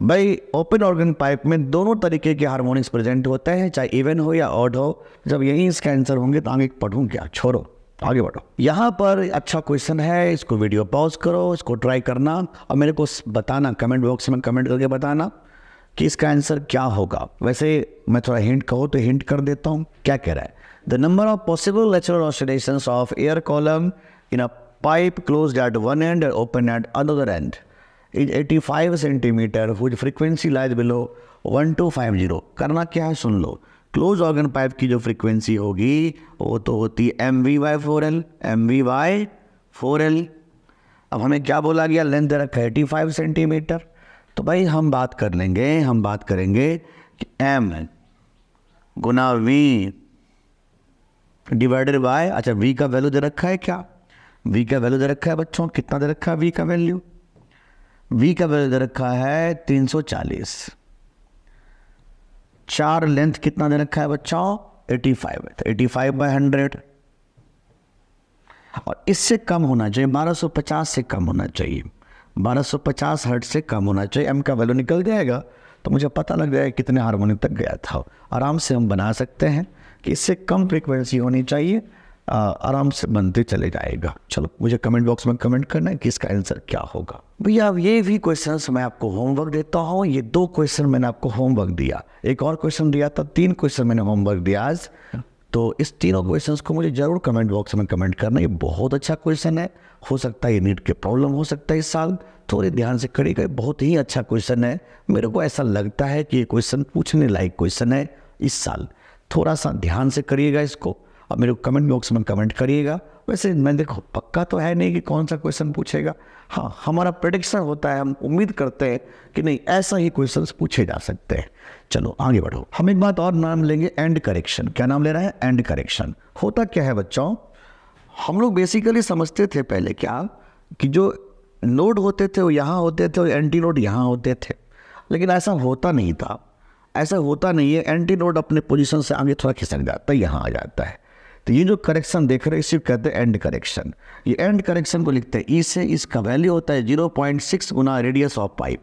भाई। ओपन ऑर्गन पाइप में दोनों तरीके के हार्मोनिक्स प्रेजेंट होते हैं, चाहे इवन हो या ऑड हो। जब यही इसका आंसर होंगे तो आगे पढ़ूँ क्या, छोड़ो आगे बढ़ो। यहाँ पर अच्छा क्वेश्चन है, इसको वीडियो पॉज करो, इसको ट्राई करना और मेरे को बताना, कमेंट बॉक्स में कमेंट करके बताना कि इसका आंसर क्या होगा। वैसे मैं थोड़ा हिंट कहो तो हिंट कर देता हूँ। क्या कह रहा है? The number of possible natural oscillations of air column in a pipe closed eight one and and open at another end is 85 centimetre whose frequency lies below 1250। करना क्या है सुन लो। क्लोज ऑर्गन पाइप की जो फ्रीक्वेंसी होगी वो तो होती है MV/4L, MV/4L। अब हमें क्या बोला गया? लेंथ दे रखा है 85 सेंटीमीटर। तो भाई हम बात करेंगे कि M Guna V divided by, अच्छा V का वैल्यू दे रखा है क्या? V का वैल्यू दे रखा है बच्चों, कितना दे रखा है V का वैल्यू? V का वैल्यू दे रखा है 340। 4 लेंथ कितना दे रखा है बच्चों? 85 है, तो 85/100। और इससे कम होना चाहिए, 1250 से कम होना चाहिए, 1250 हर्ट्ज से कम होना चाहिए। एम का वैल्यू निकल जाएगा तो मुझे पता लग जाएगा कितने हार्मोनिक तक गया था। आराम से हम बना सकते हैं कि इससे कम फ्रीक्वेंसी होनी चाहिए, आराम से बनते चले जाएगा। चलो मुझे कमेंट बॉक्स में कमेंट करना है कि इसका आंसर क्या होगा। भैया अब ये भी क्वेश्चंस मैं आपको होमवर्क देता हूँ। ये 2 क्वेश्चन मैंने आपको होमवर्क दिया, एक और क्वेश्चन दिया था, 3 क्वेश्चन मैंने होमवर्क दिया आज। तो इस तीनों क्वेश्चंस को मुझे ज़रूर कमेंट बॉक्स में कमेंट करना। ये बहुत अच्छा क्वेश्चन है, हो सकता है ये नीट के प्रॉब्लम हो सकता है इस साल, थोड़े ध्यान से करिएगा। बहुत ही अच्छा क्वेश्चन है, मेरे को ऐसा लगता है कि ये क्वेश्चन पूछने लायक क्वेश्चन है इस साल। थोड़ा सा ध्यान से करिएगा इसको और मेरे को कमेंट बॉक्स में कमेंट करिएगा। वैसे मैं देखो पक्का तो है नहीं कि कौन सा क्वेश्चन पूछेगा, हाँ हमारा प्रेडिक्शन होता है, हम उम्मीद करते हैं कि नहीं ऐसा ही क्वेश्चन पूछे जा सकते हैं। चलो आगे बढ़ो। हम एक बात और नाम लेंगे, एंड करेक्शन। क्या नाम ले रहे हैं? And correction. होता क्या है बच्चों, हम लोग बेसिकली समझते थे पहले क्या कि जो नोड होते थे वो यहाँ होते थे और एंटी नोड यहाँ होते थे, लेकिन ऐसा होता नहीं था, ऐसा होता नहीं है। एंटी नोड अपने पोजीशन से आगे थोड़ा खिसक जाता है, यहाँ आ जाता है। तो ये जो करेक्शन देख रहे हैं इसे कहते हैं एंड करेक्शन। ये एंड करेक्शन को लिखते हैं ई से, इसका वैल्यू होता है 0.6 गुना रेडियस ऑफ पाइप,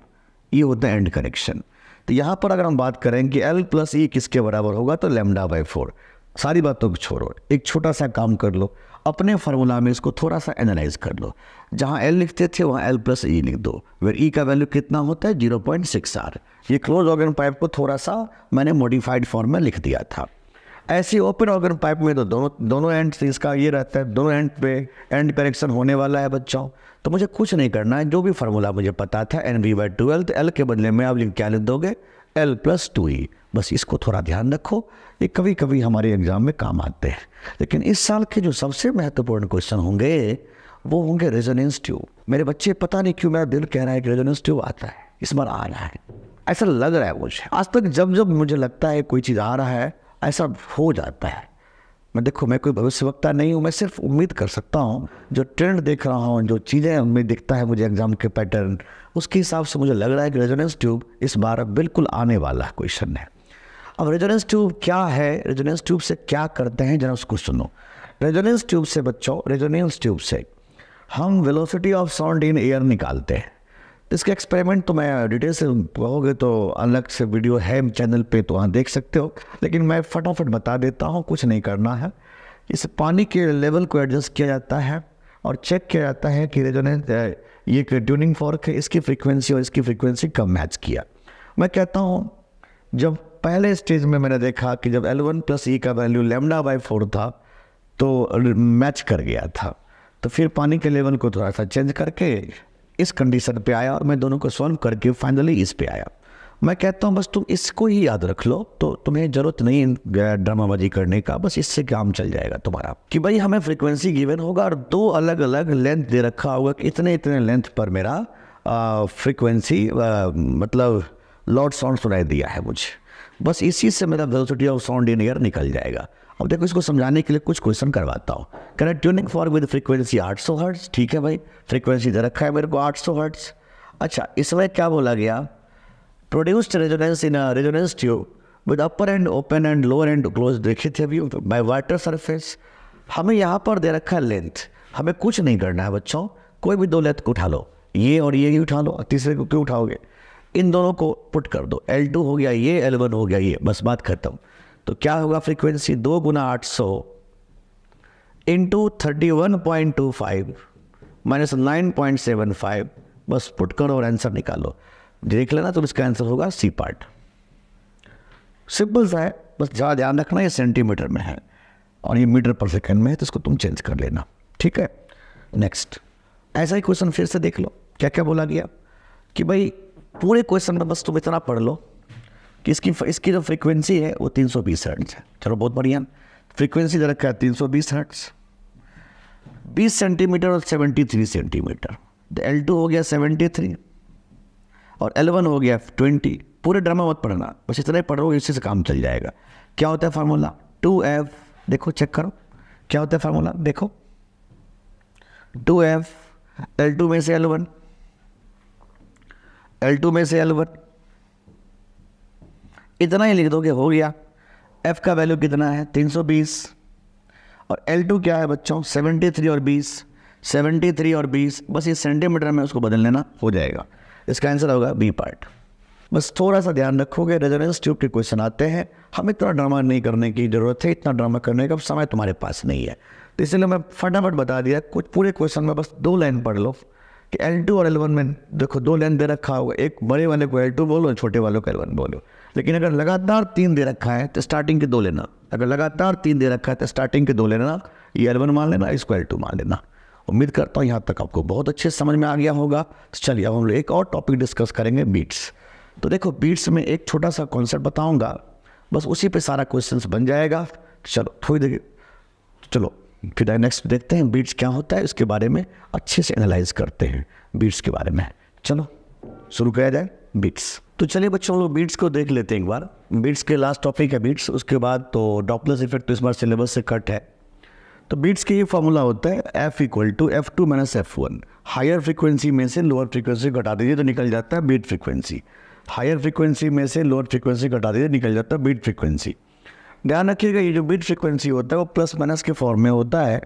ये होता है एंड करेक्शन। तो यहाँ पर अगर हम बात करें कि L प्लस ई किसके बराबर होगा तो λ/4। सारी बातों को छोड़ो, एक छोटा सा काम कर लो, अपने फार्मूला में इसको थोड़ा सा एनालाइज कर लो। जहाँ L लिखते थे वहाँ L प्लस ई लिख दो, वेर ई का वैल्यू कितना होता है 0.6R। ये क्लोज ऑर्गन पाइप को थोड़ा सा मैंने मॉडिफाइड फॉर्म में लिख दिया था। ऐसे ओपन ऑर्गन पाइप में तो दोनों एंड से इसका ये रहता है, दोनों एंड पे एंड करेक्शन होने वाला है बच्चों। तो मुझे कुछ नहीं करना है, जो भी फार्मूला मुझे पता था NV/12, तो L के बदले में आप क्या लिख दोगे L प्लस 2E। बस इसको थोड़ा ध्यान रखो, ये कभी कभी हमारे एग्जाम में काम आते हैं। लेकिन इस साल के जो सबसे महत्वपूर्ण क्वेश्चन होंगे वो होंगे रेजोनेंस ट्यूब। मेरे बच्चे पता नहीं क्यों मेरा दिल कह रहा है कि रेजोनेंस ट्यूब आता है, इस बार आ रहा है, ऐसा लग रहा है मुझे। आज तक जब जब मुझे लगता है कोई चीज़ आ रहा है ऐसा हो जाता है। मैं कोई भविष्यवक्ता नहीं हूँ, मैं सिर्फ उम्मीद कर सकता हूँ। जो ट्रेंड देख रहा हूँ, जो चीज़ें उनमें दिखता है मुझे एग्जाम के पैटर्न, उसके हिसाब से मुझे लग रहा है कि रेजोनेंस ट्यूब इस बार बिल्कुल आने वाला क्वेश्चन है। अब रेजोनेंस ट्यूब क्या है, रेजोनेंस ट्यूब से क्या करते हैं, जरा उसको सुनो। रेजोनेंस ट्यूब से बच्चों, रेजोनेंस ट्यूब से हम velocity of sound in air निकालते हैं। इसके एक्सपेरिमेंट तो मैं डिटेल से कहोगे तो अलग से वीडियो है चैनल पे, तो वहाँ देख सकते हो, लेकिन मैं फटाफट बता देता हूँ, कुछ नहीं करना है। इस पानी के लेवल को एडजस्ट किया जाता है और चेक किया जाता है कि रेजोनेंस, ये एक ट्यूनिंग फॉर्क है, इसकी फ्रीक्वेंसी और इसकी फ्रीक्वेंसी कब मैच किया। मैं कहता हूँ जब पहले स्टेज में मैंने देखा कि जब L1 प्लस ई का वैल्यू λ/4 था तो मैच कर गया था, तो फिर पानी के लेवल को थोड़ा सा चेंज करके इस कंडीशन पे आया और मैं दोनों को सॉल्व करके फाइनली इस पे आया। मैं कहता हूँ बस तुम इसको ही याद रख लो, तो तुम्हें ज़रूरत नहीं ड्रामाबाजी करने का, बस इससे काम चल जाएगा तुम्हारा। कि भाई हमें फ्रीक्वेंसी गिवन होगा और 2 अलग अलग लेंथ दे रखा होगा कि इतने इतने लेंथ पर मेरा फ्रीक्वेंसी मतलब लाउड साउंड सुनाई दिया है मुझे, बस इसी से मेरा velocity of sound in air निकल जाएगा। अब देखो इसको समझाने के लिए कुछ क्वेश्चन करवाता हूँ। Correct tuning for with frequency 800 hertz, ठीक है भाई, फ्रीक्वेंसी दे रखा है मेरे को 800 हर्ट्ज। अच्छा, इसमें क्या बोला गया, produced resonance in a resonance tube with upper and open and lower and close, देखे थे अभी बाय वाटर सरफेस। हमें यहाँ पर दे रखा है लेंथ, हमें कुछ नहीं करना है बच्चों, कोई भी 2 लेंथ को उठा लो, ये और ये ही उठा लो, तीसरे को क्यों उठाओगे, इन दोनों को पुट कर दो, L2 हो गया ये, L1 हो गया ये, बस बात खत्म। तो क्या होगा, फ्रीक्वेंसी 2 गुना 800 इंटू 31.25 माइनस 9.75, बस पुट करो और आंसर निकालो। देख लेना तो इसका आंसर होगा सी पार्ट। सिंपल सा है, बस ज़्यादा ध्यान रखना ये सेंटीमीटर में है और ये मीटर पर सेकंड में है, तो इसको तुम चेंज कर लेना, ठीक है। नेक्स्ट ऐसा ही क्वेश्चन फिर से देख लो, क्या क्या बोला गया कि भाई पूरे क्वेश्चन में बस तुम इतना पढ़ लो कि इसकी जो फ्रीक्वेंसी है वो 320 हर्ट्ज है। चलो बहुत बढ़िया, फ्रीक्वेंसी दे रखा है 320 हर्ट्ज, 20 सेंटीमीटर और 73 सेंटीमीटर। तो L2 हो गया 73 और L1 हो गया 20। पूरे ड्रामा मत पढ़ना, बस इतना ही पढ़ो, इसी से काम चल जाएगा। क्या होता है फार्मूला, 2F, देखो चेक करो क्या होता है फार्मूला, देखो 2F, L2 में से L1, L2 में से L1, इतना ही लिख दोगे, हो गया। F का वैल्यू कितना है 320, और L2 क्या है बच्चों, 73 और 20, 73 और 20, बस ये सेंटीमीटर में उसको बदल लेना, हो जाएगा। इसका आंसर होगा बी पार्ट। बस थोड़ा सा ध्यान रखोगे, रेजोनेंस ट्यूब के क्वेश्चन आते हैं, हमें इतना ड्रामा नहीं करने की ज़रूरत है, इतना ड्रामा करने का समय तुम्हारे पास नहीं है, तो इसलिए मैं फटाफट बता दिया। कुछ पूरे क्वेश्चन में बस 2 लाइन पढ़ लो कि L2 और L1 में देखो 2 लाइन दे रखा होगा, एक बड़े वाले को L2 बोलो, छोटे वालों को L1 बोलो। लेकिन अगर लगातार 3 दे रखा है तो स्टार्टिंग के 2 लेना, अगर लगातार 3 दे रखा है तो स्टार्टिंग के 2 लेना, ये L1 मान लेना, इसको L2 मान लेना। उम्मीद करता हूँ यहाँ तक आपको बहुत अच्छे समझ में आ गया होगा। तो चलिए अब हम लोग एक और टॉपिक डिस्कस करेंगे, बीट्स। तो देखो बीट्स में एक छोटा सा कॉन्सेप्ट बताऊँगा, बस उसी पे सारा क्वेश्चन बन जाएगा। चलो थोड़ी देर, चलो फिर नेक्स्ट देखते हैं बीट्स क्या होता है, इसके बारे में अच्छे से एनालाइज करते हैं बीट्स के बारे में। चलो शुरू किया जाए बीट्स। तो चलिए बच्चों लोग बीट्स को देख लेते हैं एक बार। बीट्स के लास्ट टॉपिक है बीट्स, उसके बाद तो डॉपलर इफेक्ट तो इस बार सिलेबस से कट है। तो बीट्स के ये फॉर्मूला होता है F = F2 - F1। Higher frequency में से लोअर फ्रीक्वेंसी घटा दीजिए तो निकल जाता है बीट फ्रीक्वेंसी। हायर फ्रीक्वेंसी में से लोअर फ्रीक्वेंसी घटा दीजिए, निकल जाता है बीट फ्रीक्वेंसी। ध्यान रखिएगा ये जो बीट फ्रीक्वेंसी होता है वो प्लस माइनस के फॉर्म में होता है।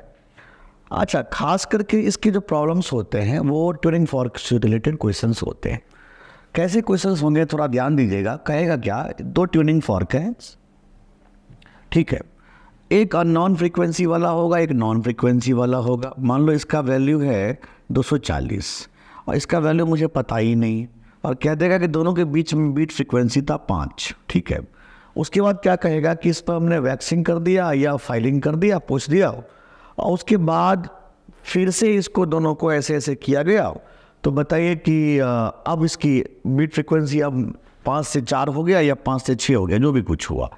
अच्छा, खास करके इसके जो प्रॉब्लम्स होते हैं वो ट्यूनिंग फॉर्क से रिलेटेड क्वेश्चंस होते हैं। कैसे क्वेश्चंस होंगे थोड़ा ध्यान दीजिएगा। कहेगा क्या, 2 ट्यूनिंग फॉर्क हैं, ठीक है, एक अननोन फ्रीक्वेंसी वाला होगा, एक नॉन फ्रीक्वेंसी वाला होगा। मान लो इसका वैल्यू है 240 और इसका वैल्यू मुझे पता ही नहीं, और कह देगा कि दोनों के बीच में बीट फ्रीक्वेंसी था 5, ठीक है। उसके बाद क्या कहेगा कि इस पर हमने वैक्सिंग कर दिया या फाइलिंग कर दिया, पूछ दिया, और उसके बाद फिर से इसको दोनों को ऐसे ऐसे किया गया। तो बताइए कि अब इसकी बीट फ्रीक्वेंसी अब 5 से 4 हो गया या 5 से 6 हो गया, जो भी कुछ हुआ।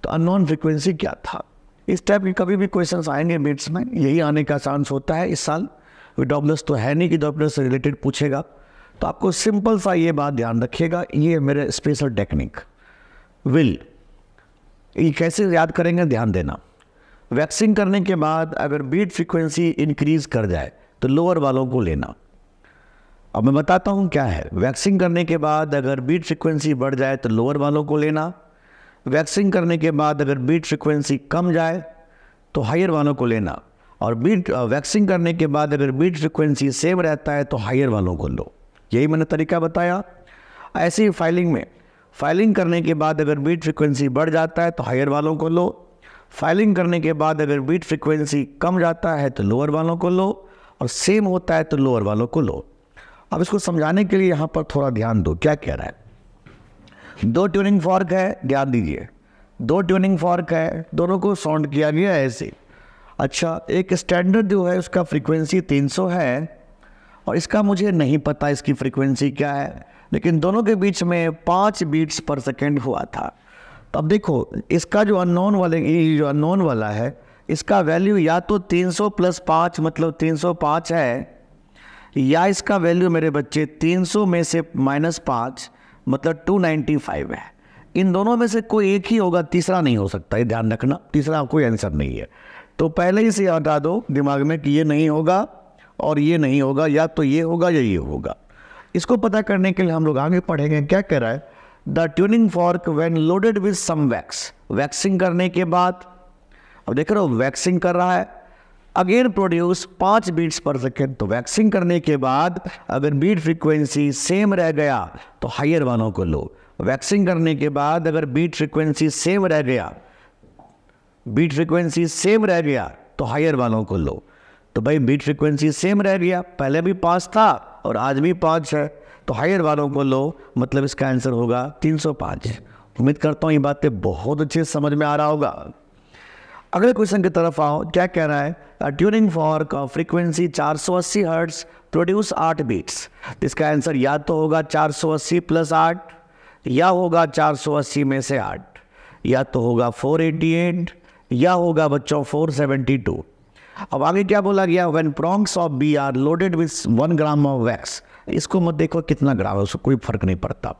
तो अननोन फ्रीक्वेंसी क्या था। इस टाइप के कभी भी क्वेश्चंस आएंगे बीट्स में, यही आने का चांस होता है इस साल। डॉपलर्स तो है नहीं कि डॉपलर से रिलेटेड पूछेगा, तो आपको सिंपल सा ये बात ध्यान रखिएगा, ये मेरे स्पेशल टेक्निक विल। ये कैसे याद करेंगे, ध्यान देना। वैक्सिंग करने के बाद अगर बीट फ्रीक्वेंसी इंक्रीज कर जाए तो लोअर वालों को लेना। अब मैं बताता हूँ क्या है। वैक्सिंग करने के बाद अगर बीट फ्रीक्वेंसी बढ़ जाए तो लोअर वालों को लेना। वैक्सिंग करने के बाद अगर बीट फ्रीक्वेंसी कम जाए तो हायर वालों को लेना। और वैक्सिंग करने के बाद अगर बीट फ्रीक्वेंसी सेम रहता है तो हायर वालों को लो। यही मैंने तरीका बताया। ऐसे ही फाइलिंग में, फाइलिंग करने के बाद अगर बीट फ्रीक्वेंसी बढ़ जाता है तो हायर वालों को लो। फाइलिंग करने के बाद अगर बीट फ्रीक्वेंसी कम जाता है तो लोअर वालों को लो, और सेम होता है तो लोअर वालों को लो। अब इसको समझाने के लिए यहाँ पर थोड़ा ध्यान दो, क्या कह रहा है। 2 ट्यूनिंग फॉर्क है, ध्यान दीजिए, 2 ट्यूनिंग फॉर्क है, दोनों को साउंड किया गया है ऐसे। अच्छा, एक स्टैंडर्ड जो है उसका फ्रीक्वेंसी 300 है और इसका मुझे नहीं पता इसकी फ्रीक्वेंसी क्या है, लेकिन दोनों के बीच में 5 बीट्स पर सेकेंड हुआ था। तो अब देखो इसका जो अननोन वाले, ये जो अननोन वाला है, इसका वैल्यू या तो 300 + 5 मतलब 305 है, या इसका वैल्यू मेरे बच्चे 300 में से -5 मतलब 295 है। इन दोनों में से कोई एक ही होगा, तीसरा नहीं हो सकता, ये ध्यान रखना, तीसरा कोई आंसर नहीं है। तो पहले ही से हटा दो दिमाग में कि ये नहीं होगा और ये नहीं होगा, या तो ये होगा या ये होगा। इसको पता करने के लिए हम लोग आगे पढ़ेंगे। क्या कह रहा है, the tuning fork when loaded with some wax, waxing करने के बाद, अब देख रहे हो वैक्सिंग कर रहा है, again produce 5 beats per second. तो वैक्सिंग करने के बाद अगर बीट फ्रीक्वेंसी सेम रह गया तो हायर वालों को लो। वैक्सिंग करने के बाद अगर बीट फ्रीक्वेंसी सेम रह गया, बीट फ्रीक्वेंसी सेम रह गया तो हायर वालों को लो। तो भाई बीट फ्रीक्वेंसी सेम रह गया, पहले भी 5 था और आज भी 5 है, तो हायर वालों को लो, मतलब इसका आंसर होगा 305। उम्मीद करता हूँ ये बातें बहुत अच्छे समझ में आ रहा होगा। अगले क्वेश्चन की तरफ आओ। क्या कह रहा है, tuning fork frequency 480 hertz produce 8 beats. इसका आंसर या तो होगा 480 + 8, या होगा 480 में से 8, या तो होगा 488, या होगा बच्चों 472। अब आगे क्या बोला गया, when prongs of B are loaded with 1 gram of wax. इसको मत देखो कितना ग्राम है, उसको कोई फर्क नहीं पड़ता।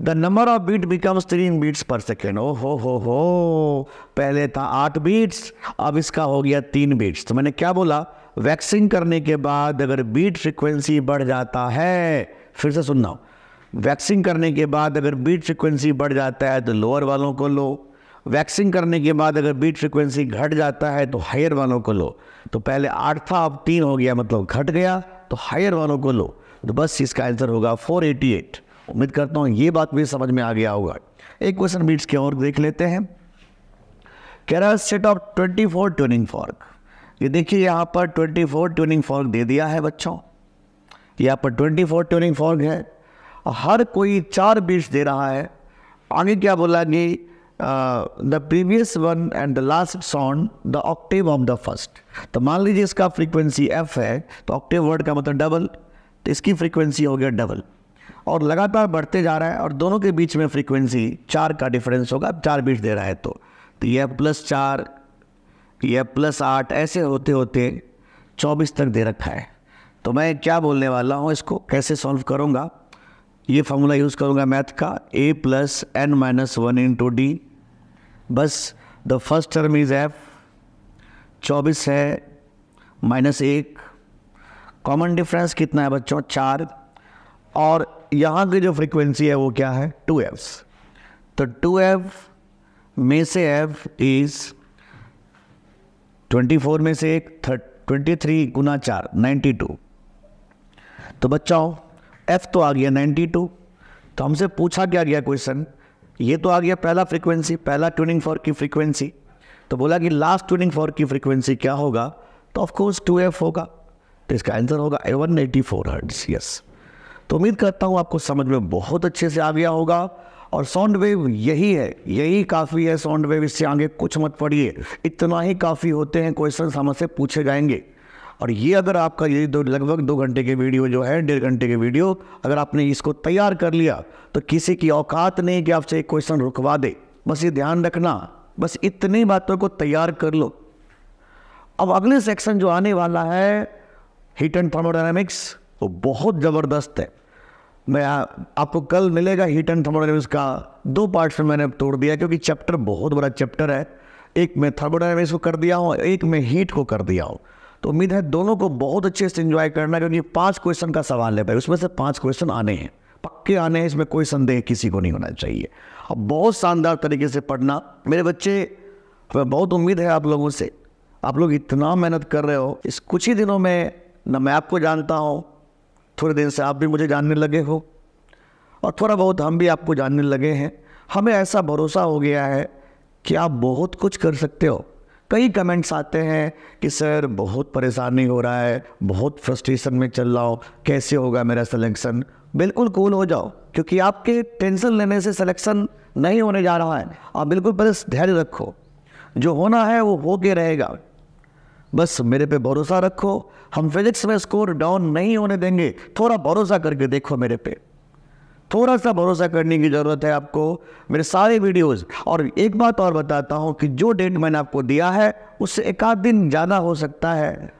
The number of beat becomes 3 beats per second. ओ हो, पहले था 8 बीट्स, अब इसका हो गया 3 बीट्स। तो मैंने क्या बोला, वैक्सिंग करने के बाद अगर बीट फ्रीक्वेंसी बढ़ जाता है, फिर से सुनना, वैक्सिंग करने के बाद अगर बीट फ्रीक्वेंसी बढ़ जाता है तो लोअर वालों को लो। वैक्सिंग करने के बाद अगर बीट फ्रीक्वेंसी घट जाता है तो हायर वालों को लो। तो पहले 8 था, अब 3 हो गया, मतलब घट गया, तो हायर वालों को लो। तो बस इसका आंसर होगा 488। उम्मीद करता हूँ ये बात भी समझ में आ गया होगा। एक क्वेश्चन बीट्स के और देख लेते हैं। कह रहा है सेट ऑफ 24 ट्यूनिंग फॉर्क। ये देखिए यहाँ पर 24 ट्यूनिंग फॉर्क दे दिया है बच्चों। यहाँ पर 24 ट्यूनिंग फॉर्क है, हर कोई 4 बीट्स दे रहा है। आगे क्या बोला कि the previous one and the last sound the Octave of the first. तो मान लीजिए इसका फ्रीक्वेंसी एफ है, तो ऑक्टेव वर्ड का मतलब डबल, तो इसकी फ्रीक्वेंसी हो गया डबल, और लगातार बढ़ते जा रहा है, और दोनों के बीच में फ्रीक्वेंसी 4 का डिफरेंस होगा। 4 बीट्स दे रहा है तो यह +4, यह +8, ऐसे होते होते 24 तक दे रखा है। तो मैं क्या बोलने वाला हूँ, इसको कैसे सॉल्व करूँगा, ये फॉर्मूला यूज़ करूँगा मैथ का, a + n - 1 × d। बस the first term is f, 24 है -1, कॉमन डिफरेंस कितना है बच्चों 4, और यहाँ की जो फ्रीक्वेंसी है वो क्या है 2f। तो 2f में से f इज 24 में से 1 23 × 4 92। तो बच्चों f तो आ गया 92। तो हमसे पूछा क्या गया क्वेश्चन, ये तो आ गया पहला फ्रीक्वेंसी, पहला ट्यूनिंग फॉर्क की फ्रीक्वेंसी। तो बोला कि लास्ट ट्यूनिंग फॉर्क की फ्रीक्वेंसी क्या होगा, तो ऑफ कोर्स 2f होगा। तो इसका आंसर होगा 184 हर्ट्ज। यस, तो उम्मीद करता हूँ आपको समझ में बहुत अच्छे से आ गया होगा। और साउंड वेव यही है, यही काफ़ी है साउंड वेव, इससे आगे कुछ मत पढ़िए, इतना ही काफ़ी होते हैं क्वेश्चन हमसे पूछे जाएंगे। और ये अगर आपका ये लगभग 2 घंटे के वीडियो जो है, 1.5 घंटे के वीडियो, अगर आपने इसको तैयार कर लिया तो किसी की औकात नहीं कि आपसे एक क्वेश्चन रुकवा दे। बस ये ध्यान रखना, बस इतनी बातों को तैयार कर लो। अब अगले सेक्शन जो आने वाला है हीट एंड थर्मोडायनामिक्स, वो बहुत ज़बरदस्त है। मैं आपको कल मिलेगा हीट एंड थर्मोडायनामिक्स का 2 पार्ट्स में मैंने तोड़ दिया, क्योंकि चैप्टर बहुत बड़ा चैप्टर है। एक में थर्मोडायनामिक्स को कर दिया हूँ, एक में हीट को कर दिया हूँ। तो उम्मीद है दोनों को बहुत अच्छे से एंजॉय करना, क्योंकि 5 क्वेश्चन का सवाल है भाई, उसमें से 5 क्वेश्चन आने हैं, पक्के आने हैं, इसमें कोई संदेह किसी को नहीं होना चाहिए। अब बहुत शानदार तरीके से पढ़ना मेरे बच्चे, बहुत उम्मीद है आप लोगों से। आप लोग इतना मेहनत कर रहे हो, इस कुछ ही दिनों में ना मैं आपको जानता हूँ, थोड़े दिन से आप भी मुझे जानने लगे हो, और थोड़ा बहुत हम भी आपको जानने लगे हैं। हमें ऐसा भरोसा हो गया है कि आप बहुत कुछ कर सकते हो। कई कमेंट्स आते हैं कि सर बहुत परेशानी हो रहा है, बहुत फ्रस्ट्रेशन में चल रहा हो, कैसे होगा मेरा सिलेक्शन। बिल्कुल कूल हो जाओ, क्योंकि आपके टेंशन लेने से सिलेक्शन नहीं होने जा रहा है। आप बिल्कुल बस धैर्य रखो, जो होना है वो हो के रहेगा। बस मेरे पे भरोसा रखो, हम फिजिक्स में स्कोर डाउन नहीं होने देंगे। थोड़ा भरोसा करके देखो मेरे पे, थोड़ा सा भरोसा करने की ज़रूरत है आपको। मेरे सारे वीडियोस, और एक बात और बताता हूँ कि जो डेट मैंने आपको दिया है उससे 1 आध दिन ज़्यादा हो सकता है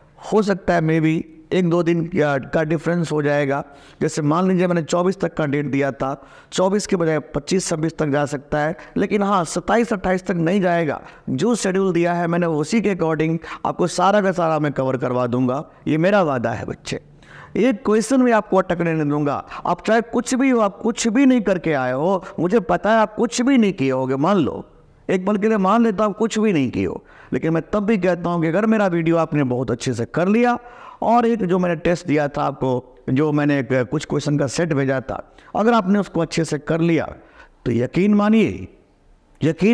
मे बी 1-2 दिन का डिफरेंस हो जाएगा। जैसे मान लीजिए मैंने 24 तक का डेट दिया था, 24 के बजाय 25-26 तक जा सकता है, लेकिन हाँ 27-28 तक नहीं जाएगा। जो शेड्यूल दिया है मैंने उसी के अकॉर्डिंग आपको सारा का सारा मैं कवर करवा दूंगा, ये मेरा वादा है बच्चे। एक क्वेश्चन में आपको अटकने नहीं दूंगा। आप चाहे कुछ भी हो, आप कुछ भी नहीं करके आए हो, मुझे पता है आप कुछ भी नहीं किए होगे, मान लो, एक पल के लिए मान लेता हूँ कुछ भी नहीं किए हो, लेकिन मैं तब भी कहता हूँ कि अगर मेरा वीडियो आपने बहुत अच्छे से कर लिया, और एक जो मैंने टेस्ट दिया था आपको, जो मैंने कुछ क्वेश्चन का सेट भेजा था, अगर आपने उसको अच्छे से कर लिया तो यकीन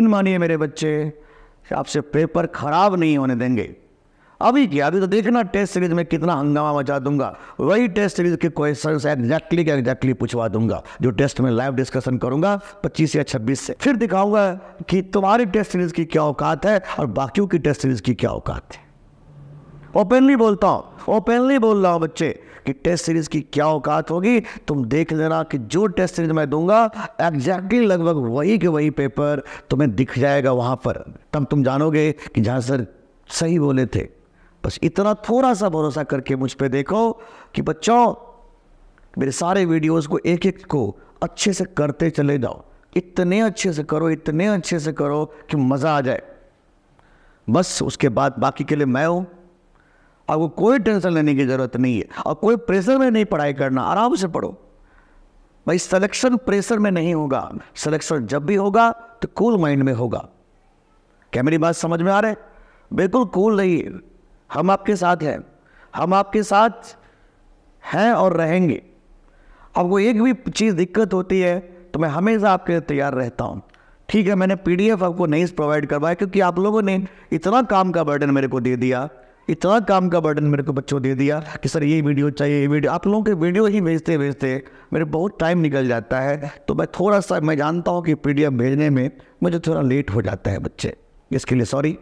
मानिए मेरे बच्चे, आपसे पेपर खराब नहीं होने देंगे। अभी तो देखना टेस्ट सीरीज में कितना हंगामा मचा दूंगा। वही टेस्ट सीरीज के क्वेश्चंस एग्जैक्टली पूछवा दूंगा, जो टेस्ट में लाइव डिस्कशन करूंगा 25 या 26 से। फिर दिखाऊंगा कि तुम्हारी टेस्ट सीरीज की क्या औकात है और बाकियों की टेस्ट सीरीज की क्या औकात है। ओपनली बोल रहा हूँ बच्चे कि टेस्ट सीरीज की क्या औकात होगी। तुम देख लेना कि जो टेस्ट सीरीज मैं दूंगा एग्जैक्टली लगभग वही के वही पेपर तुम्हें दिख जाएगा वहाँ पर। तब तुम जानोगे कि जहाँ सर सही बोले थे। बस इतना थोड़ा सा भरोसा करके मुझ पे देखो कि बच्चों मेरे सारे वीडियोस को एक एक को अच्छे से करते चले जाओ। इतने अच्छे से करो कि मज़ा आ जाए। बस उसके बाद बाकी के लिए मैं हूँ। आपको कोई टेंशन लेने की ज़रूरत नहीं है और कोई प्रेशर में नहीं पढ़ाई करना, आराम से पढ़ो भाई। सिलेक्शन प्रेशर में नहीं होगा, सिलेक्शन जब भी होगा तो कूल माइंड में होगा। क्या मेरी बात समझ में आ रहा है? बिल्कुल कूल रहिए, हम आपके साथ हैं, हम आपके साथ हैं और रहेंगे। आपको एक भी चीज़ दिक्कत होती है तो मैं हमेशा आपके लिए तैयार रहता हूँ। ठीक है, मैंने पीडीएफ आपको नहीं प्रोवाइड करवाया क्योंकि आप लोगों ने इतना काम का बर्डन मेरे को दे दिया, इतना काम का बर्डन मेरे को बच्चों दे दिया कि सर ये वीडियो चाहिए, ये वीडियो। आप लोगों के वीडियो ही भेजते भेजते मेरे बहुत टाइम निकल जाता है। तो मैं जानता हूँ कि पीडीएफ भेजने में मुझे थोड़ा लेट हो जाता है बच्चे, इसके लिए सॉरी।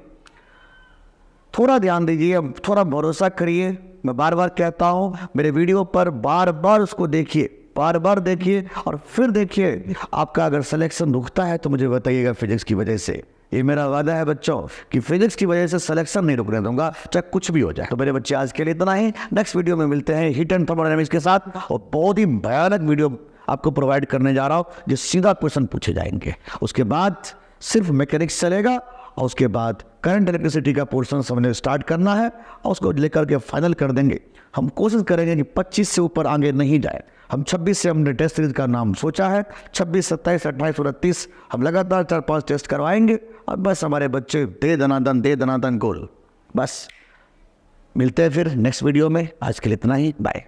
थोड़ा ध्यान दीजिए, थोड़ा भरोसा करिए। मैं बार बार कहता हूँ, मेरे वीडियो पर बार बार उसको देखिए, बार बार देखिए और फिर देखिए। आपका अगर सिलेक्शन रुकता है तो मुझे बताइएगा फिजिक्स की वजह से। ये मेरा वादा है बच्चों कि फिजिक्स की वजह से सिलेक्शन नहीं रुकने दूंगा, चाहे कुछ भी हो जाए। तो मेरे बच्चे आज के लिए इतना ही। नेक्स्ट वीडियो में मिलते हैं हीट एंड थर्मोडायनामिक्स के साथ, और बहुत ही भयानक वीडियो आपको प्रोवाइड करने जा रहा हूँ जो सीधा क्वेश्चन पूछे जाएंगे। उसके बाद सिर्फ मैकेनिक्स चलेगा और उसके बाद करंट इलेक्ट्रिसिटी का पोर्शन समझने स्टार्ट करना है और उसको लेकर के फाइनल कर देंगे। हम कोशिश करेंगे कि 25 से ऊपर आगे नहीं जाए। हम 26 से हमने टेस्ट सीरीज का नाम सोचा है। 26, 27, 28, 29 हम लगातार 4-5 टेस्ट करवाएंगे और बस हमारे बच्चे दे दनादन गोल। बस मिलते हैं फिर नेक्स्ट वीडियो में। आज के लिए इतना ही, बाय।